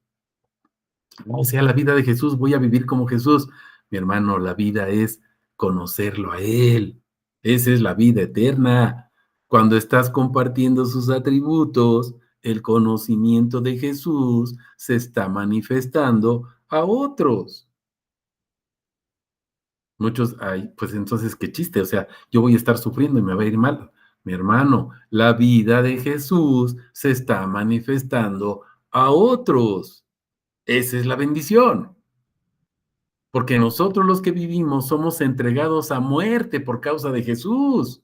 O sea, la vida de Jesús, voy a vivir como Jesús. Mi hermano, la vida es conocerlo a Él. Esa es la vida eterna. Cuando estás compartiendo sus atributos, el conocimiento de Jesús se está manifestando a otros. Muchos, ay, pues entonces qué chiste, o sea, yo voy a estar sufriendo y me va a ir mal. Mi hermano, la vida de Jesús se está manifestando a otros. Esa es la bendición. Porque nosotros los que vivimos somos entregados a muerte por causa de Jesús.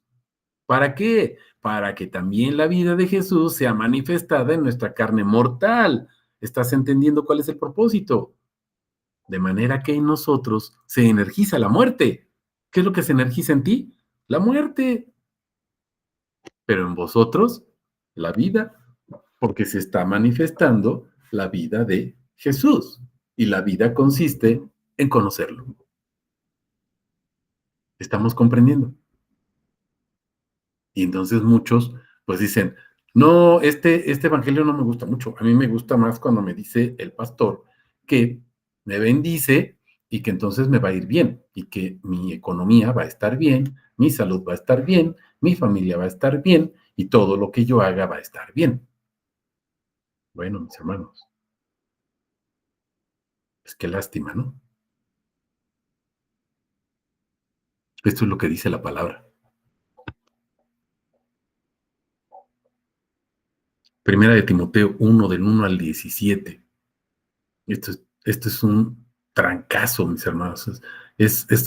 ¿Para qué? Para que también la vida de Jesús sea manifestada en nuestra carne mortal. ¿Estás entendiendo cuál es el propósito? De manera que en nosotros se energiza la muerte. ¿Qué es lo que se energiza en ti? La muerte. Pero en vosotros, la vida, porque se está manifestando la vida de Jesús. Y la vida consiste en conocerlo. ¿Estamos comprendiendo? Y entonces muchos pues dicen, no, este evangelio no me gusta mucho, a mí me gusta más cuando me dice el pastor que me bendice y que entonces me va a ir bien y que mi economía va a estar bien, mi salud va a estar bien, mi familia va a estar bien y todo lo que yo haga va a estar bien. Bueno, mis hermanos, pues qué lástima, ¿no? Esto es lo que dice la palabra. Primera de Timoteo 1, del 1 al 17. Esto es un trancazo, mis hermanos.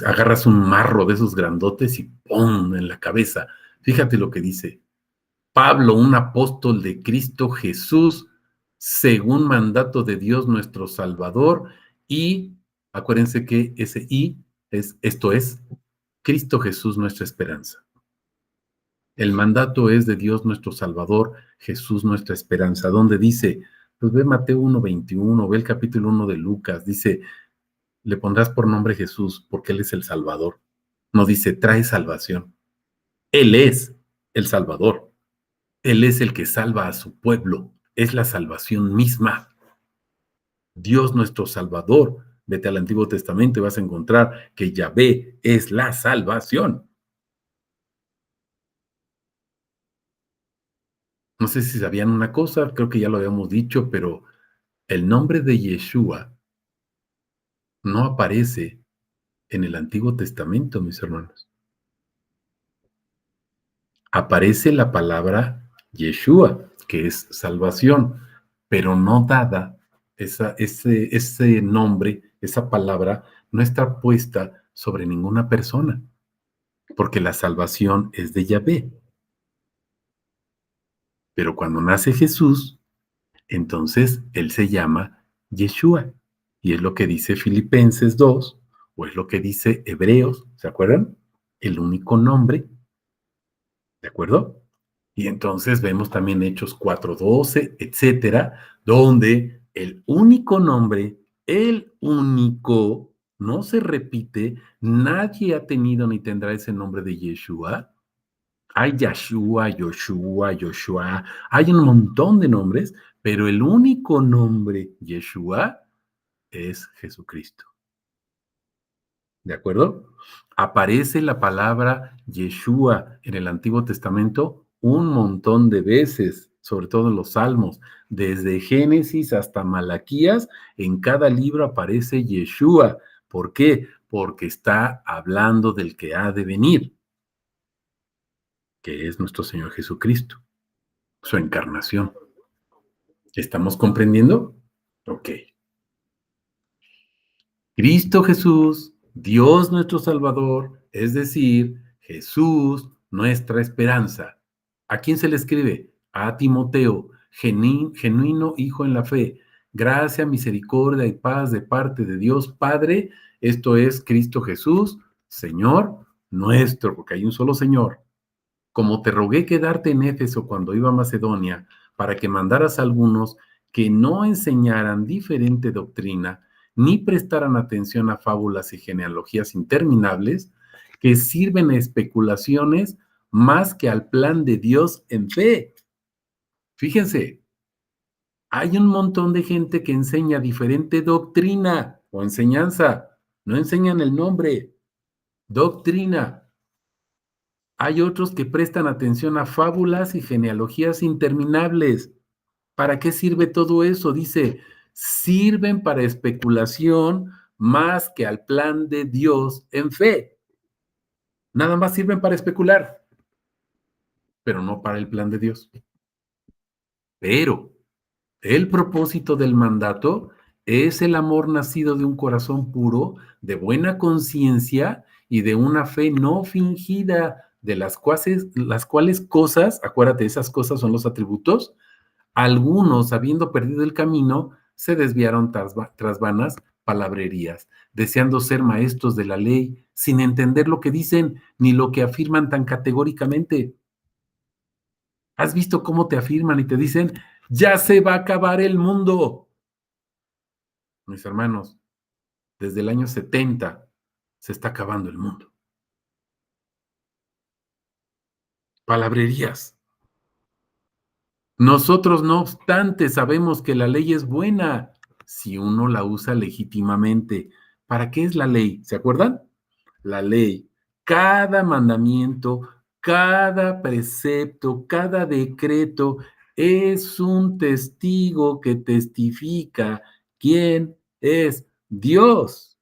Agarras un marro de esos grandotes y ¡pum! En la cabeza. Fíjate lo que dice. Pablo, un apóstol de Cristo Jesús, según mandato de Dios nuestro Salvador, y acuérdense que ese y esto es Cristo Jesús nuestra esperanza. El mandato es de Dios nuestro Salvador, Jesús nuestra esperanza. Donde dice, pues ve Mateo 1:21, ve el capítulo 1 de Lucas, dice, le pondrás por nombre Jesús porque Él es el Salvador. No dice, trae salvación. Él es el Salvador. Él es el que salva a su pueblo. Es la salvación misma. Dios nuestro Salvador. Vete al Antiguo Testamento y vas a encontrar que Yahvé es la salvación. No sé si sabían una cosa, creo que ya lo habíamos dicho, pero el nombre de Yeshua no aparece en el Antiguo Testamento, mis hermanos. Aparece la palabra Yeshua, que es salvación, pero no dada, ese nombre, esa palabra, no está puesta sobre ninguna persona, porque la salvación es de Yahvé. Pero cuando nace Jesús, entonces él se llama Yeshua, y es lo que dice Filipenses 2, o es lo que dice Hebreos, ¿se acuerdan? El único nombre, ¿de acuerdo? Y entonces vemos también Hechos 4:12, etcétera, donde el único nombre, el único, no se repite, nadie ha tenido ni tendrá ese nombre de Yeshua. Hay Yeshua, Joshua, Joshua, hay un montón de nombres, pero el único nombre Yeshua es Jesucristo. ¿De acuerdo? Aparece la palabra Yeshua en el Antiguo Testamento un montón de veces, sobre todo en los Salmos. Desde Génesis hasta Malaquías, en cada libro aparece Yeshua. ¿Por qué? Porque está hablando del que ha de venir, que es nuestro Señor Jesucristo, su encarnación. ¿Estamos comprendiendo? Ok. Cristo Jesús, Dios nuestro Salvador, es decir, Jesús, nuestra esperanza. ¿A quién se le escribe? A Timoteo, genuino hijo en la fe. Gracia, misericordia y paz de parte de Dios Padre, esto es Cristo Jesús, Señor nuestro, porque hay un solo Señor. Como te rogué quedarte en Éfeso cuando iba a Macedonia, para que mandaras a algunos que no enseñaran diferente doctrina, ni prestaran atención a fábulas y genealogías interminables, que sirven a especulaciones más que al plan de Dios en fe. Fíjense, hay un montón de gente que enseña diferente doctrina o enseñanza, no enseñan el nombre, doctrina. Hay otros que prestan atención a fábulas y genealogías interminables. ¿Para qué sirve todo eso? Dice, sirven para especulación más que al plan de Dios en fe. Nada más sirven para especular, pero no para el plan de Dios. Pero el propósito del mandato es el amor nacido de un corazón puro, de buena conciencia y de una fe no fingida, de las cuales cosas, acuérdate, esas cosas son los atributos. Algunos, habiendo perdido el camino, se desviaron tras vanas palabrerías, deseando ser maestros de la ley, sin entender lo que dicen ni lo que afirman tan categóricamente. ¿Has visto cómo te afirman y te dicen, ya se va a acabar el mundo? Mis hermanos, desde el año 70 se está acabando el mundo. Palabrerías. Nosotros, no obstante, sabemos que la ley es buena si uno la usa legítimamente. ¿Para qué es la ley? ¿Se acuerdan? La ley, cada mandamiento, cada precepto, cada decreto es un testigo que testifica quién es Dios.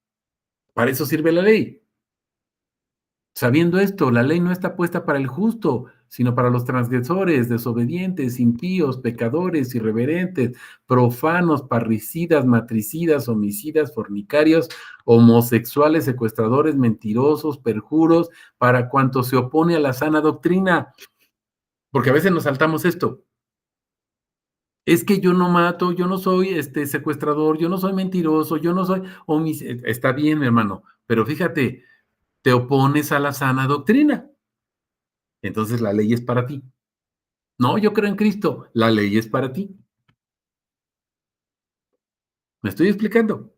Para eso sirve la ley. Sabiendo esto, la ley no está puesta para el justo, sino para los transgresores, desobedientes, impíos, pecadores, irreverentes, profanos, parricidas, matricidas, homicidas, fornicarios, homosexuales, secuestradores, mentirosos, perjuros, para cuanto se opone a la sana doctrina. Porque a veces nos saltamos esto. Es que yo no mato, yo no soy secuestrador, yo no soy mentiroso, yo no soy homicida. Está bien, mi hermano, pero fíjate, te opones a la sana doctrina. Entonces la ley es para ti. No, yo creo en Cristo, la ley es para ti. ¿Me estoy explicando?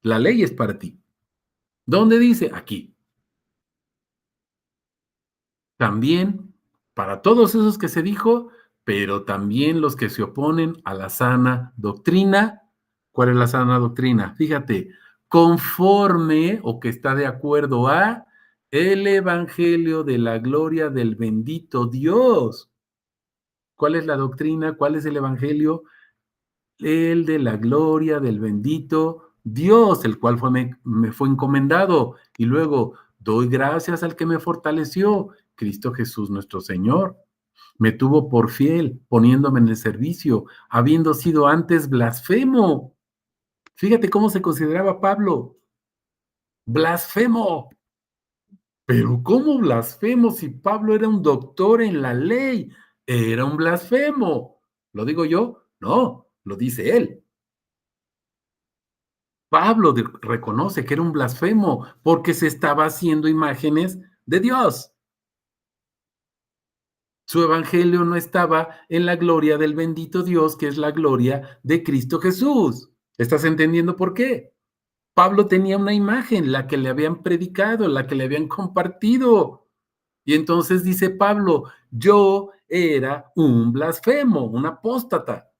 La ley es para ti. ¿Dónde dice? Aquí. También para todos esos que se dijo, pero también los que se oponen a la sana doctrina. ¿Cuál es la sana doctrina? Fíjate, conforme o que está de acuerdo a el evangelio de la gloria del bendito Dios. ¿Cuál es la doctrina? ¿Cuál es el evangelio? El de la gloria del bendito Dios, el cual me fue encomendado. Y luego, doy gracias al que me fortaleció, Cristo Jesús nuestro Señor. Me tuvo por fiel, poniéndome en el servicio, habiendo sido antes blasfemo. Fíjate cómo se consideraba Pablo. Blasfemo. Pero ¿cómo blasfemo si Pablo era un doctor en la ley? Era un blasfemo. ¿Lo digo yo? No, lo dice él. Pablo reconoce que era un blasfemo porque se estaba haciendo imágenes de Dios. Su evangelio no estaba en la gloria del bendito Dios, que es la gloria de Cristo Jesús. ¿Estás entendiendo por qué? Pablo tenía una imagen, la que le habían predicado, la que le habían compartido. Y entonces dice Pablo, yo era un blasfemo, un apóstata.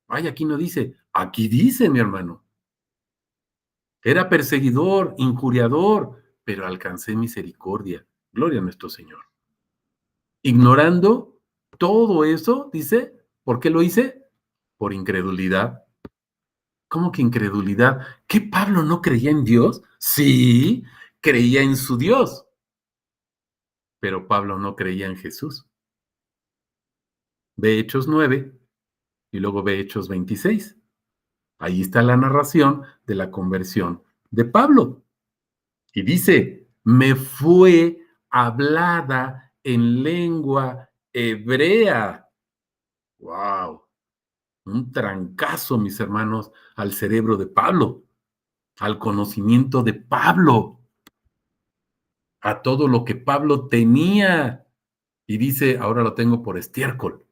Ay, aquí no dice, aquí dice, mi hermano. Era perseguidor, injuriador, pero alcancé misericordia. Gloria a nuestro Señor. Ignorando todo eso, dice, ¿Por qué lo hice? Por incredulidad. ¿Cómo que incredulidad? ¿Qué Pablo no creía en Dios? Sí, creía en su Dios, pero Pablo no creía en Jesús. Ve Hechos 9 y luego ve Hechos 26. Ahí está la narración de la conversión de Pablo. Y dice, me fue hablada en lengua hebrea. ¡Wow! Un trancazo, mis hermanos, al cerebro de Pablo, al conocimiento de Pablo, a todo lo que Pablo tenía. Y dice, ahora lo tengo por estiércol.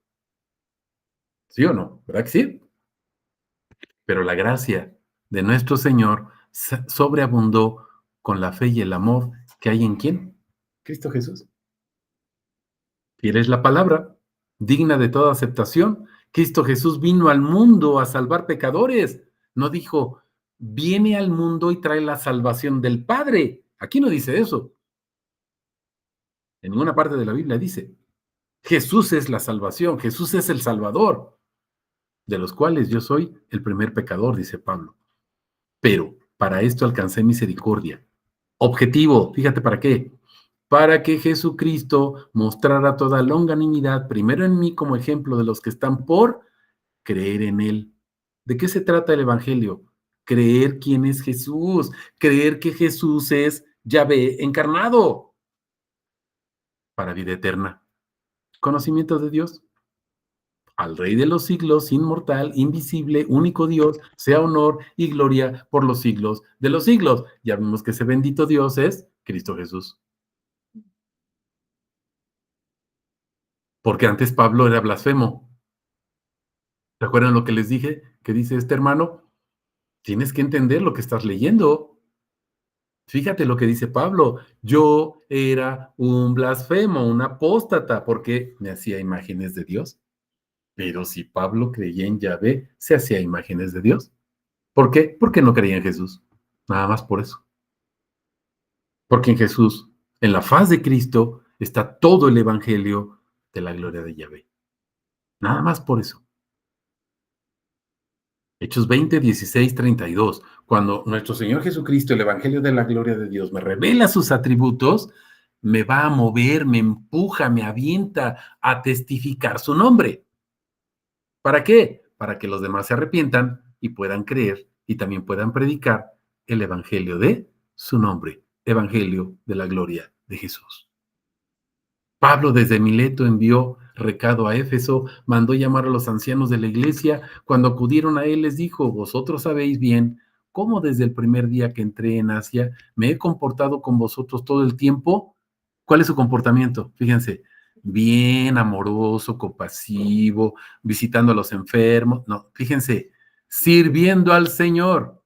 ¿Sí o no? ¿Verdad que sí? Pero la gracia de nuestro Señor sobreabundó con la fe y el amor que hay en quién? Cristo Jesús. Y eres la palabra digna de toda aceptación. Cristo Jesús vino al mundo a salvar pecadores. No dijo, viene al mundo y trae la salvación del Padre. Aquí no dice eso. En ninguna parte de la Biblia dice. Jesús es la salvación, Jesús es el Salvador, de los cuales yo soy el primer pecador, dice Pablo. Pero para esto alcancé misericordia. Objetivo, fíjate para qué. Para que Jesucristo mostrara toda longanimidad, primero en mí como ejemplo de los que están por creer en Él. ¿De qué se trata el Evangelio? Creer quién es Jesús, creer que Jesús es Yahvé encarnado para vida eterna. Conocimiento de Dios. Al Rey de los siglos, inmortal, invisible, único Dios, sea honor y gloria por los siglos de los siglos. Ya vimos que ese bendito Dios es Cristo Jesús. Porque antes Pablo era blasfemo. ¿Recuerdan lo que les dije? Que dice este hermano, tienes que entender lo que estás leyendo. Fíjate lo que dice Pablo. Yo era un blasfemo, un apóstata, porque me hacía imágenes de Dios. Pero si Pablo creía en Yahvé, se hacía imágenes de Dios. ¿Por qué? Porque no creía en Jesús. Nada más por eso. Porque en Jesús, en la faz de Cristo, está todo el evangelio de la gloria de Yahvé. Nada más por eso. Hechos 20, 16, 32. Cuando nuestro Señor Jesucristo, el evangelio de la gloria de Dios, me revela sus atributos, me va a mover, me empuja, me avienta a testificar su nombre. ¿Para qué? Para que los demás se arrepientan y puedan creer y también puedan predicar el evangelio de su nombre, evangelio de la gloria de Jesús. Pablo desde Mileto envió recado a Éfeso, mandó llamar a los ancianos de la iglesia. Cuando acudieron a él les dijo, vosotros sabéis bien cómo desde el primer día que entré en Asia me he comportado con vosotros todo el tiempo. ¿Cuál es su comportamiento? Fíjense, bien amoroso, compasivo, visitando a los enfermos. No, fíjense, sirviendo al Señor.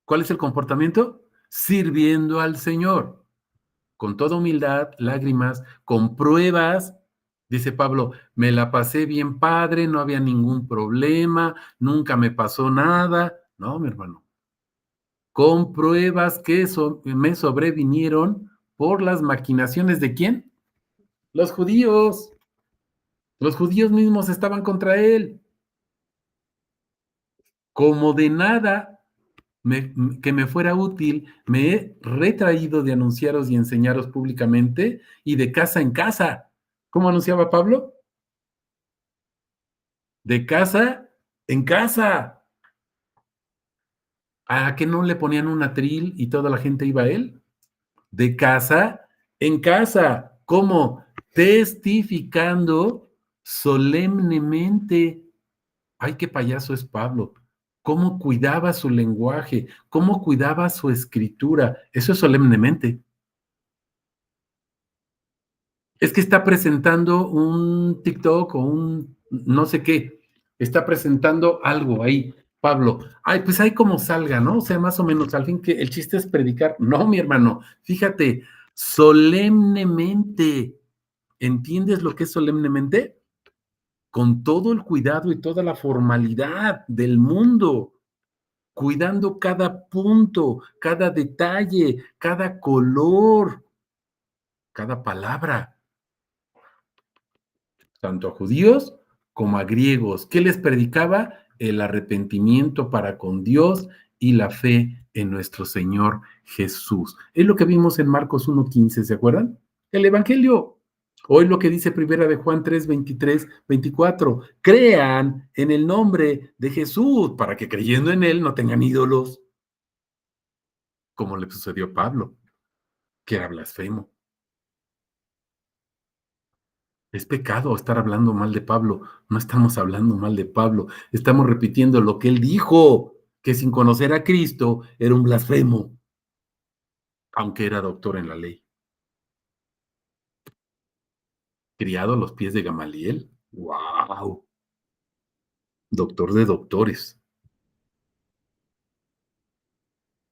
¿Cuál es el comportamiento? Sirviendo al Señor. Con toda humildad, lágrimas, con pruebas. Dice Pablo, me la pasé bien padre, no había ningún problema, nunca me pasó nada. No, mi hermano. Con pruebas que me sobrevinieron por las maquinaciones de quién? Los judíos. Los judíos mismos estaban contra él. Como de nada que me fuera útil, me he retraído de anunciaros y enseñaros públicamente y de casa en casa. ¿Cómo anunciaba Pablo? De casa en casa. ¿A que no le ponían un atril y toda la gente iba a él? De casa en casa. ¿Cómo? Testificando solemnemente. Ay, qué payaso es Pablo. Cómo cuidaba su lenguaje, cómo cuidaba su escritura. Eso es solemnemente. Es que está presentando un TikTok o un no sé qué. Está presentando algo ahí, Pablo. Ay, pues ahí como salga, ¿no? O sea, más o menos, al fin que el chiste es predicar. No, mi hermano, fíjate, solemnemente. ¿Entiendes lo que es solemnemente? Con todo el cuidado y toda la formalidad del mundo, cuidando cada punto, cada detalle, cada color, cada palabra. tanto a judíos como a griegos. ¿Qué les predicaba? El arrepentimiento para con Dios y la fe en nuestro Señor Jesús. Es lo que vimos en Marcos 1:15, ¿se acuerdan? El Evangelio. Hoy lo que dice Primera de Juan 3:23, 24. Crean en el nombre de Jesús para que creyendo en él no tengan ídolos, como le sucedió a Pablo, que era blasfemo. Es pecado estar hablando mal de Pablo. No estamos hablando mal de Pablo. Estamos repitiendo lo que él dijo, que sin conocer a Cristo era un blasfemo, aunque era doctor en la ley. Criado a los pies de Gamaliel. ¡Wow! Doctor de doctores.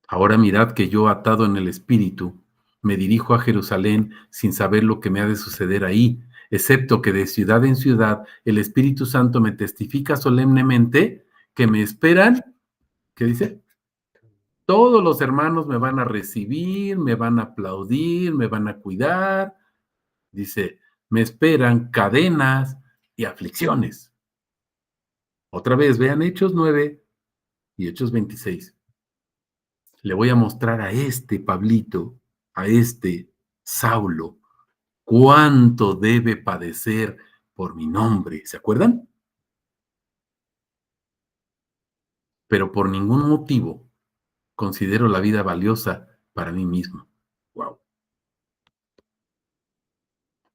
Ahora mirad que yo, atado en el espíritu, me dirijo a Jerusalén sin saber lo que me ha de suceder ahí, excepto que de ciudad en ciudad el Espíritu Santo me testifica solemnemente que me esperan. ¿Qué dice? Todos los hermanos me van a recibir, me van a aplaudir, me van a cuidar. Dice, me esperan cadenas y aflicciones. Otra vez, vean Hechos 9 y Hechos 26. Le voy a mostrar a este Pablito, a este Saulo, cuánto debe padecer por mi nombre. ¿Se acuerdan? Pero por ningún motivo considero la vida valiosa para mí mismo. Wow.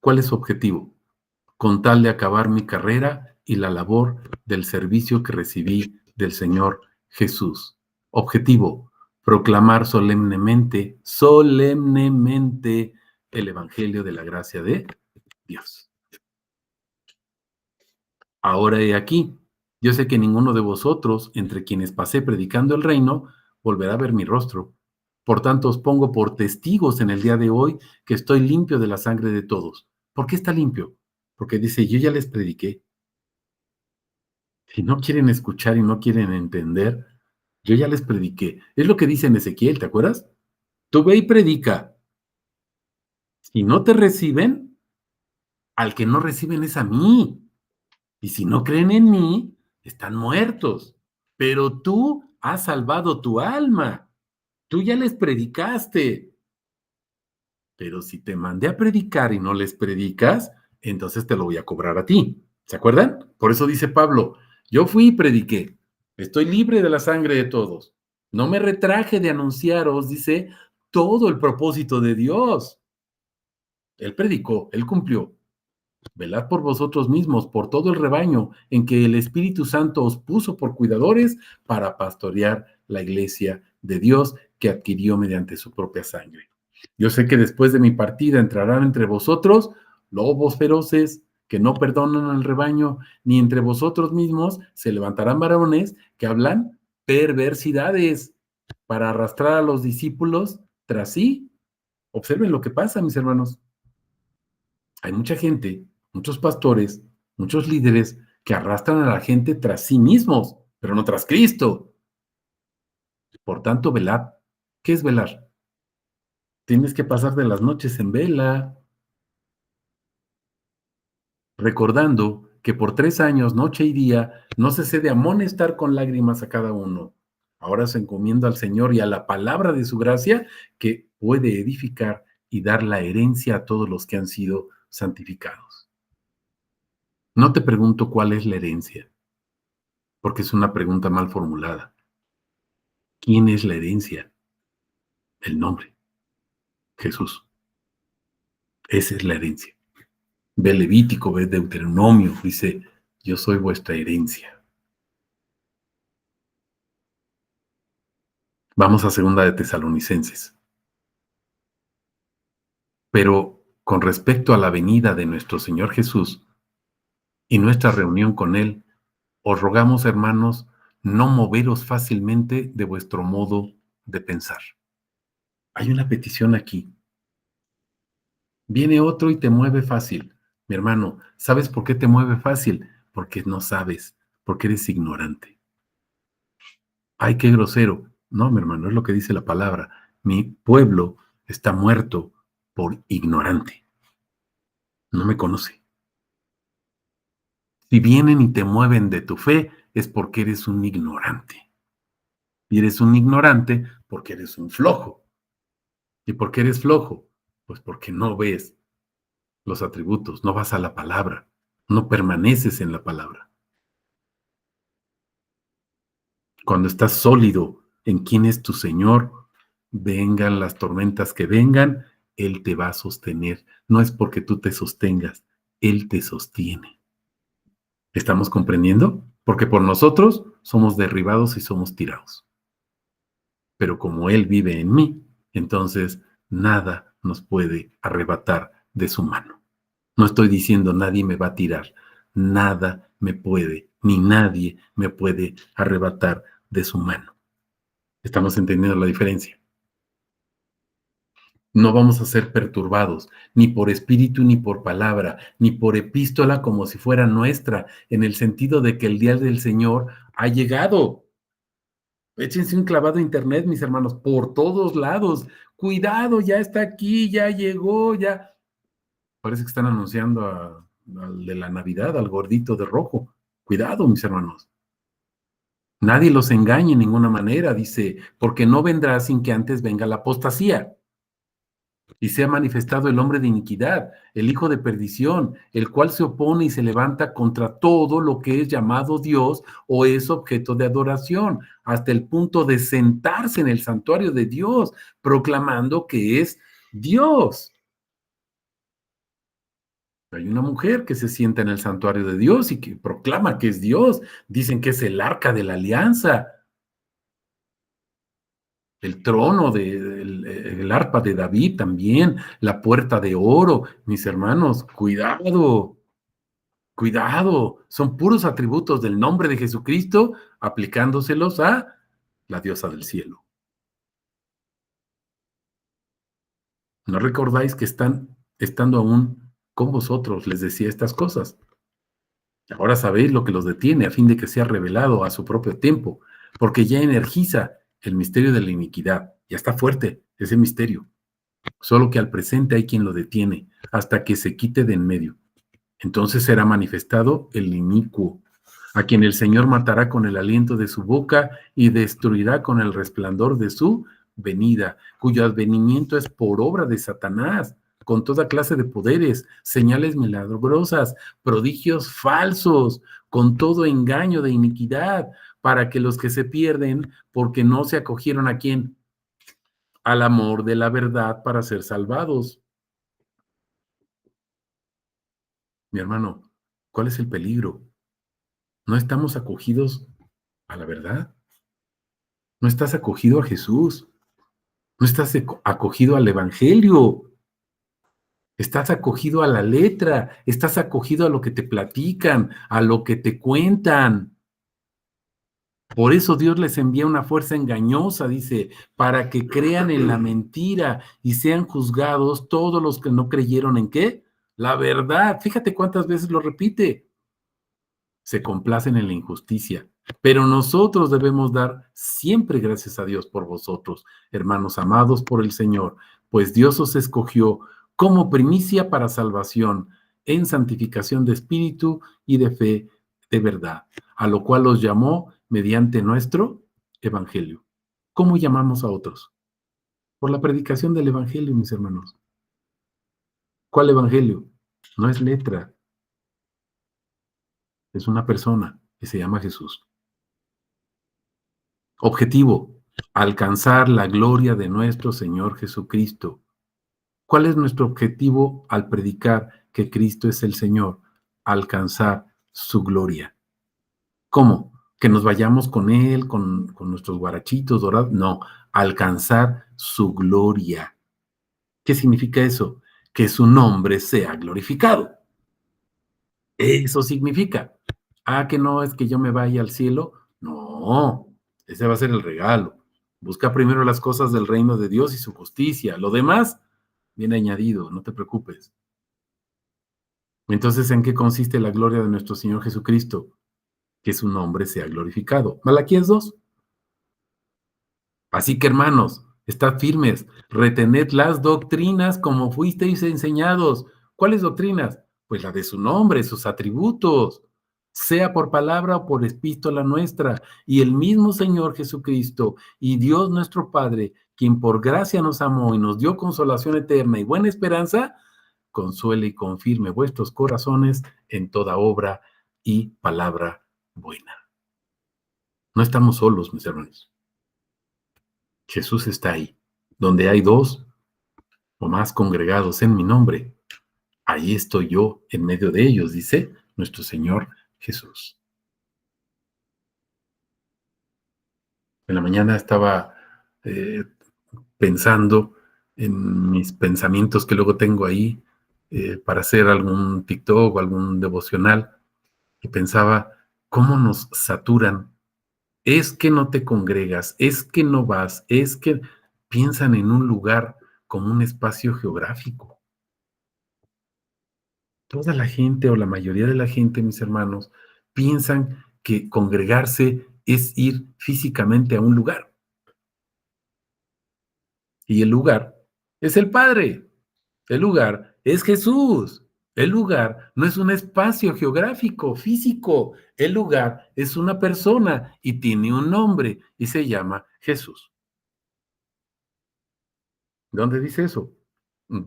¿Cuál es su objetivo? Con tal de acabar mi carrera y la labor del servicio que recibí del Señor Jesús. Objetivo, proclamar solemnemente, solemnemente el Evangelio de la gracia de Dios. Ahora he aquí, yo sé que ninguno de vosotros, entre quienes pasé predicando el reino, volverá a ver mi rostro. Por tanto, os pongo por testigos en el día de hoy que estoy limpio de la sangre de todos. ¿Por qué está limpio? Porque dice, yo ya les prediqué. Si no quieren escuchar y no quieren entender, yo ya les prediqué. Es lo que dice en Ezequiel, ¿te acuerdas? Tú ve y predica. Si no te reciben, al que no reciben es a mí. Y si no creen en mí, están muertos. Pero tú has salvado tu alma. Tú ya les predicaste. Pero si te mandé a predicar y no les predicas, entonces te lo voy a cobrar a ti. ¿Se acuerdan? Por eso dice Pablo, yo fui y prediqué. Estoy libre de la sangre de todos. No me retraje de anunciaros, dice, todo el propósito de Dios. Él predicó, él cumplió. Velad por vosotros mismos, por todo el rebaño en que el Espíritu Santo os puso por cuidadores para pastorear la iglesia de Dios que adquirió mediante su propia sangre. Yo sé que después de mi partida entrarán entre vosotros lobos feroces que no perdonan al rebaño, ni entre vosotros mismos se levantarán varones que hablan perversidades para arrastrar a los discípulos tras sí. Observen lo que pasa, mis hermanos. Hay mucha gente, muchos pastores, muchos líderes que arrastran a la gente tras sí mismos, pero no tras Cristo. Por tanto, velad. ¿Qué es velar? Tienes que pasar de las noches en vela, recordando que por 3 años, noche y día, no cesé de amonestar con lágrimas a cada uno. Ahora se encomienda al Señor y a la palabra de su gracia que puede edificar y dar la herencia a todos los que han sido santificados. No te pregunto cuál es la herencia, porque es una pregunta mal formulada. ¿Quién es la herencia? El nombre, Jesús. Esa es la herencia. Ve Levítico, ve Deuteronomio, dice, yo soy vuestra herencia. Vamos a segunda de Tesalonicenses. Pero con respecto a la venida de nuestro Señor Jesús y nuestra reunión con Él, os rogamos, hermanos, no moveros fácilmente de vuestro modo de pensar. Hay una petición aquí. Viene otro y te mueve fácil. Mi hermano, ¿sabes por qué te mueve fácil? Porque no sabes, porque eres ignorante. Ay, qué grosero. No, mi hermano, es lo que dice la palabra. Mi pueblo está muerto por ignorante. No me conoce. Si vienen y te mueven de tu fe, es porque eres un ignorante. Y eres un ignorante porque eres un flojo. ¿Y por qué eres flojo? Pues porque no ves los atributos, no vas a la palabra, no permaneces en la palabra. Cuando estás sólido en quién es tu Señor, vengan las tormentas que vengan, Él te va a sostener. No es porque tú te sostengas, Él te sostiene. ¿Estamos comprendiendo? Porque por nosotros somos derribados y somos tirados. Pero como Él vive en mí, entonces nada nos puede arrebatar de su mano. No estoy diciendo nadie me va a tirar, nada me puede, ni nadie me puede arrebatar de su mano. ¿Estamos entendiendo la diferencia? No vamos a ser perturbados, ni por espíritu, ni por palabra, ni por epístola como si fuera nuestra, en el sentido de que el día del Señor ha llegado. Échense un clavado a internet, mis hermanos, por todos lados. Cuidado, ya está aquí, ya llegó, ya. Parece que están anunciando al de la Navidad, al gordito de rojo. Cuidado, mis hermanos. Nadie los engañe en ninguna manera, dice, porque no vendrá sin que antes venga la apostasía y sea manifestado el hombre de iniquidad, el hijo de perdición, el cual se opone y se levanta contra todo lo que es llamado Dios o es objeto de adoración, hasta el punto de sentarse en el santuario de Dios, proclamando que es Dios. Hay una mujer que se sienta en el santuario de Dios y que proclama que es Dios. Dicen que es el arca de la alianza, el trono el arpa de David también, la puerta de oro. Mis hermanos, cuidado, cuidado. Son puros atributos del nombre de Jesucristo aplicándoselos a la diosa del cielo. ¿No recordáis que estando aún con vosotros, les decía estas cosas? Ahora sabéis lo que los detiene a fin de que sea revelado a su propio tiempo, porque ya energiza el misterio de la iniquidad. Ya está fuerte ese misterio. Solo que al presente hay quien lo detiene hasta que se quite de en medio. Entonces será manifestado el inicuo, a quien el Señor matará con el aliento de su boca y destruirá con el resplandor de su venida, cuyo advenimiento es por obra de Satanás, con toda clase de poderes, señales milagrosas, prodigios falsos, con todo engaño de iniquidad, para que los que se pierden, porque no se acogieron a quién, al amor de la verdad para ser salvados. Mi hermano, ¿cuál es el peligro? No estamos acogidos a la verdad. No estás acogido a Jesús. No estás acogido al Evangelio. Estás acogido a la letra. Estás acogido a lo que te platican, a lo que te cuentan. Por eso Dios les envía una fuerza engañosa, dice, para que crean en la mentira y sean juzgados todos los que no creyeron en qué. La verdad. Fíjate cuántas veces lo repite. Se complacen en la injusticia. Pero nosotros debemos dar siempre gracias a Dios por vosotros, hermanos amados por el Señor, pues Dios os escogió como primicia para salvación, en santificación de espíritu y de fe de verdad, a lo cual os llamó mediante nuestro evangelio. ¿Cómo llamamos a otros? Por la predicación del evangelio, mis hermanos. ¿Cuál evangelio? No es letra, es una persona que se llama Jesús. Objetivo, alcanzar la gloria de nuestro Señor Jesucristo. ¿Cuál es nuestro objetivo al predicar que Cristo es el Señor? Alcanzar su gloria. ¿Cómo? Que nos vayamos con Él, con nuestros guarachitos dorados. No, alcanzar su gloria. ¿Qué significa eso? Que su nombre sea glorificado. Eso significa. Ah, que no es que yo me vaya al cielo. No, ese va a ser el regalo. Busca primero las cosas del reino de Dios y su justicia. Lo demás viene añadido, no te preocupes. Entonces, ¿en qué consiste la gloria de nuestro Señor Jesucristo? Que su nombre sea glorificado. Malaquías 2. Así que, hermanos, estad firmes, retened las doctrinas como fuisteis enseñados. ¿Cuáles doctrinas? Pues la de su nombre, sus atributos. sea por palabra o por epístola nuestra, y el mismo Señor Jesucristo y Dios nuestro Padre, quien por gracia nos amó y nos dio consolación eterna y buena esperanza, consuele y confirme vuestros corazones en toda obra y palabra buena. No estamos solos, mis hermanos. Jesús está ahí. Donde hay dos o más congregados en mi nombre, ahí estoy yo en medio de ellos, dice nuestro Señor Jesús. En la mañana estaba pensando en mis pensamientos que luego tengo ahí para hacer algún TikTok o algún devocional, y pensaba cómo nos saturan. Es que no te congregas, es que no vas, es que piensan en un lugar como un espacio geográfico. Toda la gente o la mayoría de la gente, mis hermanos, piensan que congregarse es ir físicamente a un lugar. Y el lugar es el Padre. El lugar es Jesús. El lugar no es un espacio geográfico, físico. El lugar es una persona y tiene un nombre y se llama Jesús. ¿Dónde dice eso?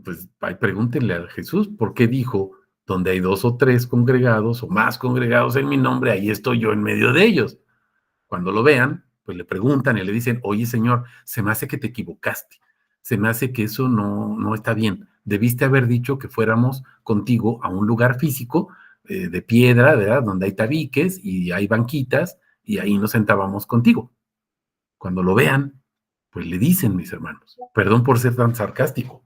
Pues pregúntenle a Jesús por qué dijo, donde hay dos o tres congregados o más congregados en mi nombre, ahí estoy yo en medio de ellos. Cuando lo vean, pues le preguntan y le dicen, oye Señor, se me hace que te equivocaste, se me hace que eso no está bien. Debiste haber dicho que fuéramos contigo a un lugar físico de piedra, ¿verdad? Donde hay tabiques y hay banquitas y ahí nos sentábamos contigo. Cuando lo vean, pues le dicen, mis hermanos, perdón por ser tan sarcástico,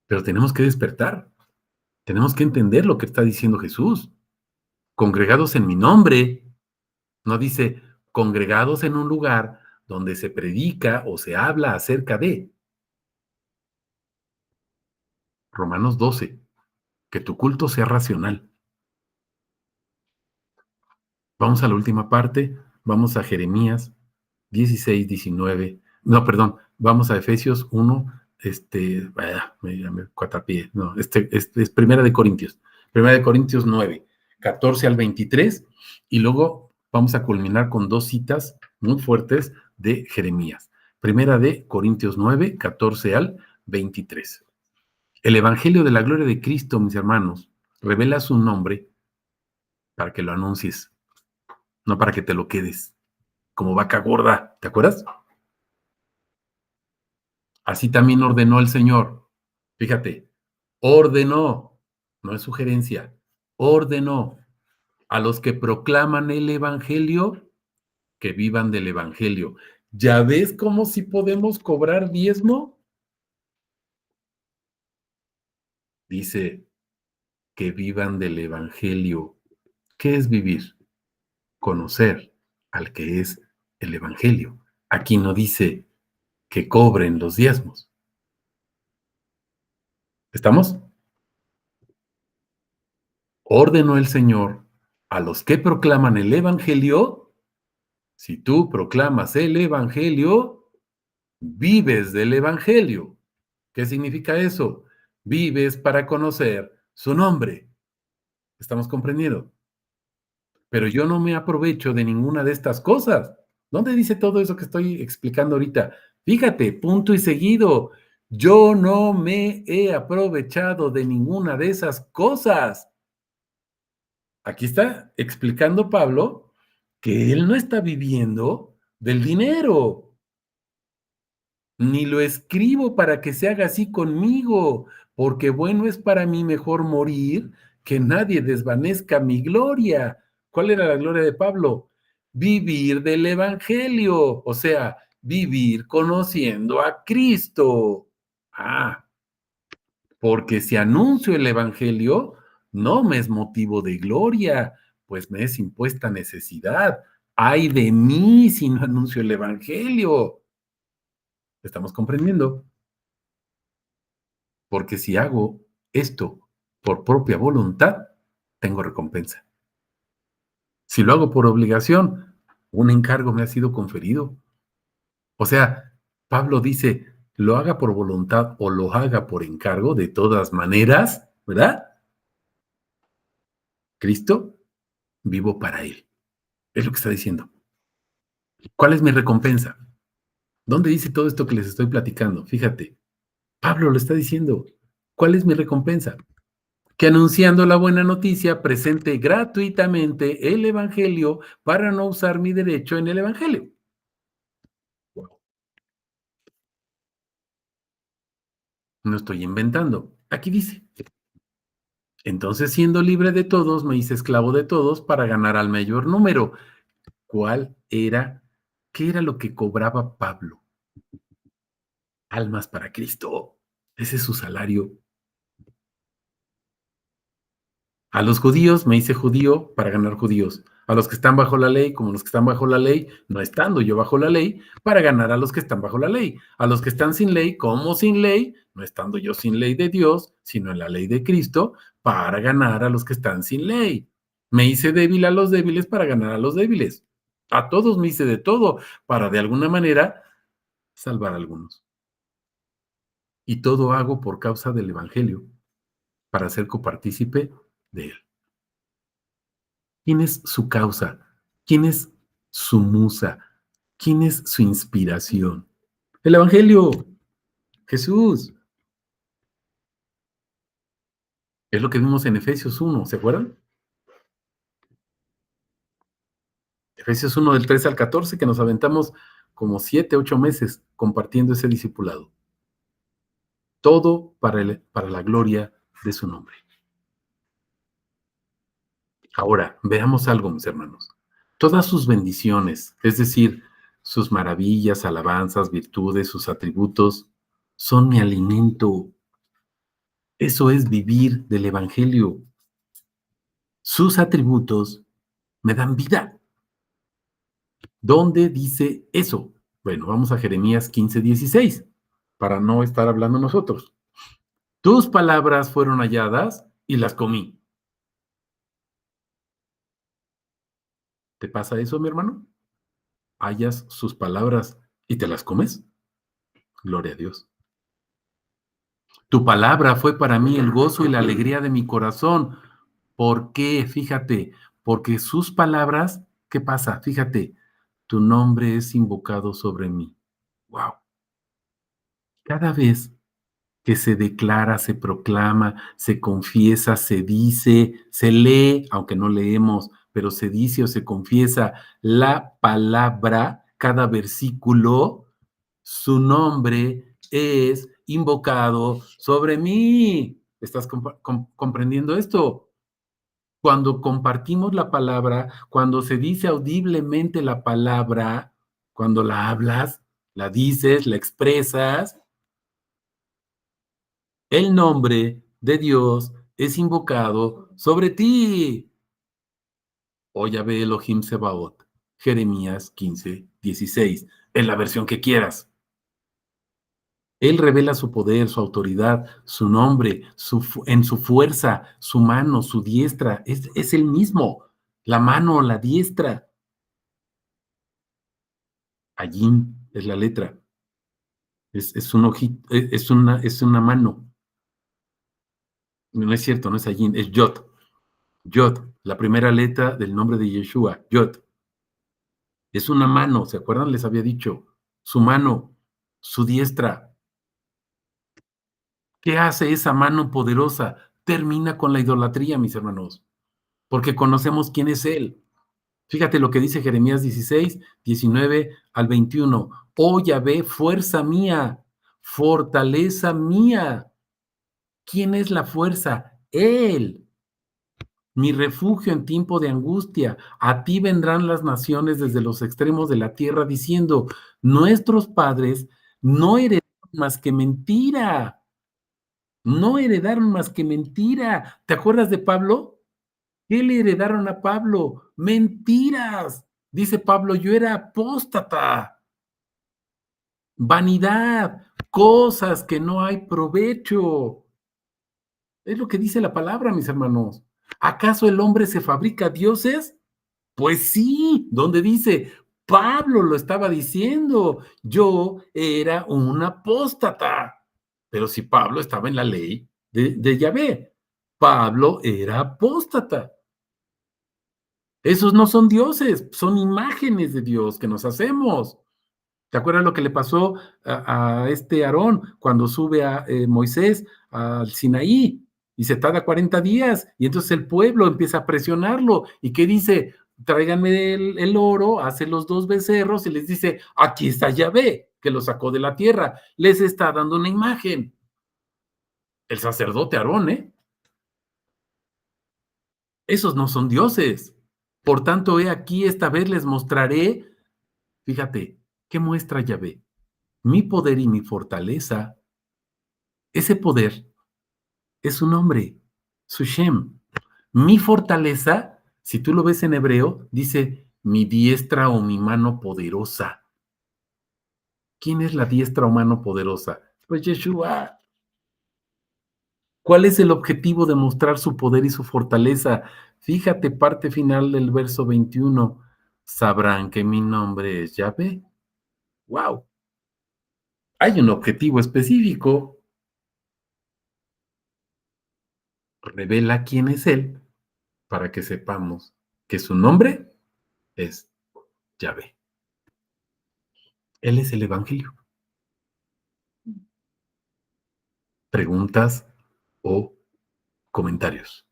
pero tenemos que despertar, tenemos que entender lo que está diciendo Jesús. Congregados en mi nombre, no dice congregados en un lugar donde se predica o se habla acerca de. Romanos 12, que tu culto sea racional. Vamos a la última parte, vamos a Jeremías 16, 19. No, perdón, vamos a Efesios 1, me cuatapié, no, es Primera de Corintios 9, 14 al 23, y luego vamos a culminar con dos citas muy fuertes de Jeremías. Primera de Corintios 9, 14 al 23. El Evangelio de la gloria de Cristo, mis hermanos, revela su nombre para que lo anuncies, no para que te lo quedes, como vaca gorda, ¿te acuerdas? Así también ordenó el Señor. Fíjate, ordenó, no es sugerencia, ordenó a los que proclaman el Evangelio que vivan del Evangelio. ¿Ya ves cómo si podemos cobrar diezmo? Dice que vivan del Evangelio. ¿Qué es vivir? Conocer al que es el Evangelio. Aquí no dice que cobren los diezmos. ¿Estamos? Ordenó el Señor a los que proclaman el Evangelio. Si tú proclamas el Evangelio, vives del Evangelio. ¿Qué significa eso? Vives para conocer su nombre. ¿Estamos comprendiendo? Pero yo no me aprovecho de ninguna de estas cosas. ¿Dónde dice todo eso que estoy explicando ahorita? Fíjate, punto y seguido. Yo no me he aprovechado de ninguna de esas cosas. Aquí está explicando Pablo que él no está viviendo del dinero, ni lo escribo para que se haga así conmigo, porque bueno es para mí mejor morir que nadie desvanezca mi gloria. ¿Cuál era la gloria de Pablo? Vivir del Evangelio, o sea, vivir conociendo a Cristo. Ah, porque si anuncio el Evangelio, no me es motivo de gloria, pues me es impuesta necesidad. Ay de mí si no anuncio el Evangelio. ¿Estamos comprendiendo? Porque si hago esto por propia voluntad, tengo recompensa. Si lo hago por obligación, un encargo me ha sido conferido. O sea, Pablo dice, lo haga por voluntad o lo haga por encargo, de todas maneras, ¿verdad? Cristo, vivo para Él. Es lo que está diciendo. ¿Cuál es mi recompensa? ¿Dónde dice todo esto que les estoy platicando? Fíjate, Pablo lo está diciendo. ¿Cuál es mi recompensa? Que anunciando la buena noticia presente gratuitamente el Evangelio para no usar mi derecho en el Evangelio. Wow. No estoy inventando. Aquí dice. Entonces, siendo libre de todos, me hice esclavo de todos para ganar al mayor número. ¿Cuál era? ¿Qué era lo que cobraba Pablo? Almas para Cristo. Ese es su salario. A los judíos me hice judío para ganar judíos. A los que están bajo la ley, como los que están bajo la ley, no estando yo bajo la ley, para ganar a los que están bajo la ley. A los que están sin ley, como sin ley, no estando yo sin ley de Dios, sino en la ley de Cristo, para ganar a los que están sin ley. Me hice débil a los débiles para ganar a los débiles. A todos me hice de todo, para de alguna manera salvar a algunos. Y todo hago por causa del Evangelio, para ser copartícipe de él. ¿Quién es su causa? ¿Quién es su musa? ¿Quién es su inspiración? El Evangelio, Jesús. Es lo que vimos en Efesios 1, ¿se acuerdan? Efesios 1 del 13 al 14, que nos aventamos como 7, 8 meses compartiendo ese discipulado. Todo para la gloria de su nombre. Ahora, veamos algo, mis hermanos. Todas sus bendiciones, es decir, sus maravillas, alabanzas, virtudes, sus atributos, son mi alimento. Eso es vivir del Evangelio. Sus atributos me dan vida. ¿Dónde dice eso? Bueno, vamos a Jeremías 15:16, para no estar hablando nosotros. Tus palabras fueron halladas y las comí. ¿Te pasa eso, mi hermano? ¿Hallas sus palabras y te las comes? Gloria a Dios. Tu palabra fue para mí el gozo y la alegría de mi corazón. ¿Por qué? Fíjate, porque sus palabras, ¿qué pasa? Fíjate, tu nombre es invocado sobre mí. Wow. Cada vez que se declara, se proclama, se confiesa, se dice, se lee, aunque no leemos, pero se dice o se confiesa la palabra, cada versículo, su nombre es invocado sobre mí. ¿Estás comprendiendo esto? Cuando compartimos la palabra, cuando se dice audiblemente la palabra, cuando la hablas, la dices, la expresas, el nombre de Dios es invocado sobre ti. O Yahvé Elohim Sebaot, Jeremías 15:16, en la versión que quieras. Él revela su poder, su autoridad, su nombre, en su fuerza, su mano, su diestra. Es el mismo. La mano, la diestra. Allí es la letra. Es un ojito, es una mano. No es cierto, no es allí, es Yod. Yod, la primera letra del nombre de Yeshua, Yod. Es una mano, ¿se acuerdan? Les había dicho, su mano, su diestra. ¿Qué hace esa mano poderosa? Termina con la idolatría, mis hermanos, porque conocemos quién es Él. Fíjate lo que dice Jeremías 16:19 al 21. Oh Yahvé, fuerza mía, fortaleza mía. ¿Quién es la fuerza? Él. Mi refugio en tiempo de angustia. A ti vendrán las naciones desde los extremos de la tierra diciendo, nuestros padres no heredaron más que mentira. No heredaron más que mentira. ¿Te acuerdas de Pablo? ¿Qué le heredaron a Pablo? Mentiras. Dice Pablo, yo era apóstata. Vanidad, cosas que no hay provecho. Es lo que dice la palabra, mis hermanos. ¿Acaso el hombre se fabrica dioses? Pues sí, ¿dónde dice? Pablo lo estaba diciendo. Yo era un apóstata. Pero si Pablo estaba en la ley de Yahvé, Pablo era apóstata. Esos no son dioses, son imágenes de Dios que nos hacemos. ¿Te acuerdas lo que le pasó a este Aarón cuando sube a Moisés al Sinaí y se tarda 40 días y entonces el pueblo empieza a presionarlo y qué dice, tráiganme el oro, hace los dos becerros y les dice, aquí está Yahvé, que lo sacó de la tierra, les está dando una imagen. El sacerdote Aarón, ¿eh? Esos no son dioses. Por tanto, he aquí, esta vez les mostraré, fíjate, ¿qué muestra Yahvé? Mi poder y mi fortaleza. Ese poder es su nombre, su Shem. Mi fortaleza, si tú lo ves en hebreo, dice mi diestra o mi mano poderosa. ¿Quién es la diestra o mano poderosa? Pues Yeshua. ¿Cuál es el objetivo de mostrar su poder y su fortaleza? Fíjate, parte final del verso 21. Sabrán que mi nombre es Yahvé. ¡Wow! Hay un objetivo específico. Revela quién es Él para que sepamos que su nombre es Yahvé. Él es el Evangelio. Preguntas o comentarios.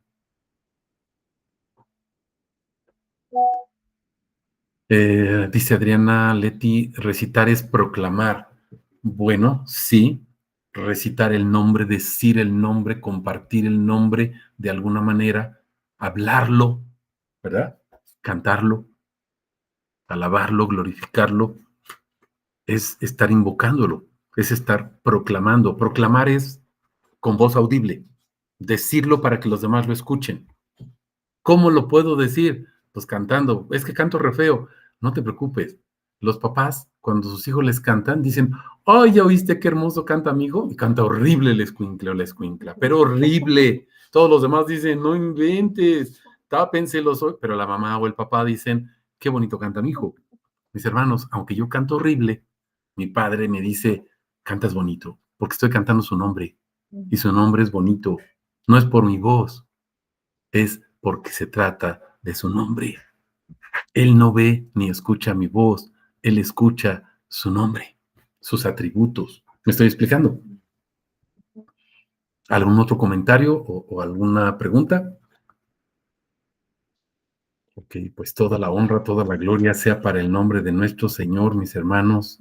Dice Adriana Leti, recitar es proclamar. Bueno, sí, recitar el nombre, decir el nombre, compartir el nombre de alguna manera, hablarlo, ¿verdad? Cantarlo, alabarlo, glorificarlo, es estar invocándolo, es estar proclamando. Proclamar es con voz audible, decirlo para que los demás lo escuchen. ¿Cómo lo puedo decir? Pues cantando. Es que canto re feo. No te preocupes. Los papás, cuando sus hijos les cantan, dicen, ¡ay, ya oíste qué hermoso canta, amigo! Y canta horrible el escuincle o la escuincla, pero horrible. Todos los demás dicen, no inventes, tápenselos hoy. Pero la mamá o el papá dicen, qué bonito canta mi hijo. Mis hermanos, aunque yo canto horrible, mi padre me dice, cantas bonito, porque estoy cantando su nombre. Y su nombre es bonito. No es por mi voz, es porque se trata de su nombre. Él no ve ni escucha mi voz, él escucha su nombre, sus atributos. ¿Me estoy explicando? ¿Algún otro comentario o alguna pregunta? Ok, pues toda la honra, toda la gloria sea para el nombre de nuestro Señor, mis hermanos,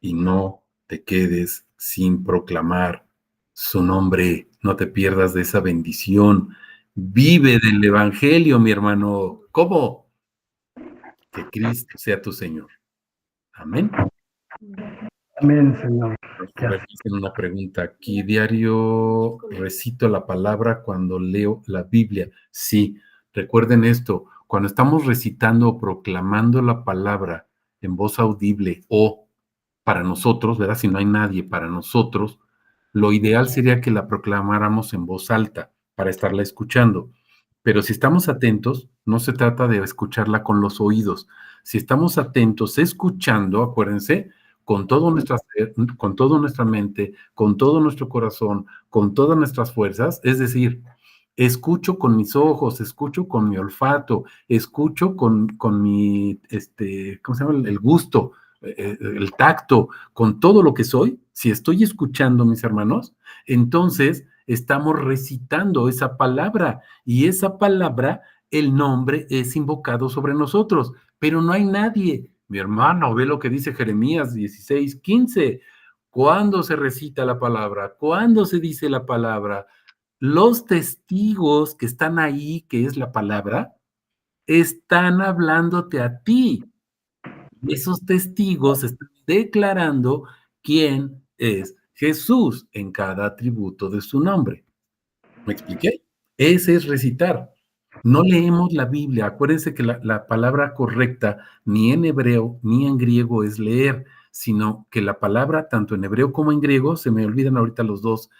y no te quedes sin proclamar su nombre, no te pierdas de esa bendición. Vive del Evangelio, mi hermano. ¿Cómo? Que Cristo sea tu Señor. Amén. Amén, Señor. A ver, dicen una pregunta aquí. Diario recito la palabra cuando leo la Biblia. Sí, recuerden esto. Cuando estamos recitando o proclamando la palabra en voz audible o para nosotros, ¿verdad? Si no hay nadie para nosotros, lo ideal sería que la proclamáramos en voz alta para estarla escuchando. Pero si estamos atentos, no se trata de escucharla con los oídos. Si estamos atentos, escuchando, acuérdense, con todo nuestra ser, con toda nuestra mente, con todo nuestro corazón, con todas nuestras fuerzas, es decir, escucho con mis ojos, escucho con mi olfato, escucho con mi, ¿cómo se llama? El gusto, el tacto, con todo lo que soy, si estoy escuchando, mis hermanos, entonces estamos recitando esa palabra y esa palabra, el nombre es invocado sobre nosotros, pero no hay nadie. Mi hermano, ve lo que dice Jeremías 16:15. ¿Cuándo se recita la palabra? ¿Cuándo se dice la palabra? Los testigos que están ahí, que es la palabra, están hablándote a ti. Esos testigos están declarando quién es Jesús en cada atributo de su nombre. ¿Me expliqué? Ese es recitar. No leemos la Biblia. Acuérdense que la palabra correcta ni en hebreo ni en griego es leer, sino que la palabra, tanto en hebreo como en griego, se me olvidan ahorita los dos,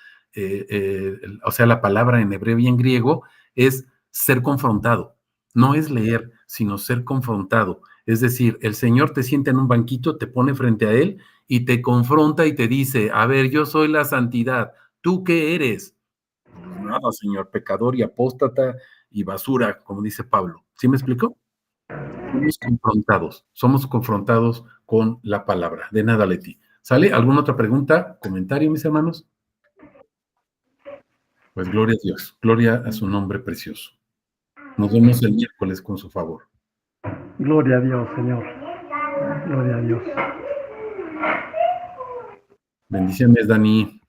o sea, la palabra en hebreo y en griego es ser confrontado. No es leer, sino ser confrontado. Es decir, el Señor te sienta en un banquito, te pone frente a Él y te confronta y te dice, a ver, yo soy la santidad, ¿tú qué eres? Pues nada, señor, pecador y apóstata y basura, como dice Pablo. ¿Sí me explicó? somos confrontados con la palabra. De nada, Leti. ¿Sale? ¿Alguna otra pregunta, comentario, mis hermanos? Pues gloria a Dios, gloria a su nombre precioso. Nos vemos el miércoles con su favor. Gloria a Dios, Señor. Gloria a Dios. Bendiciones, Dani.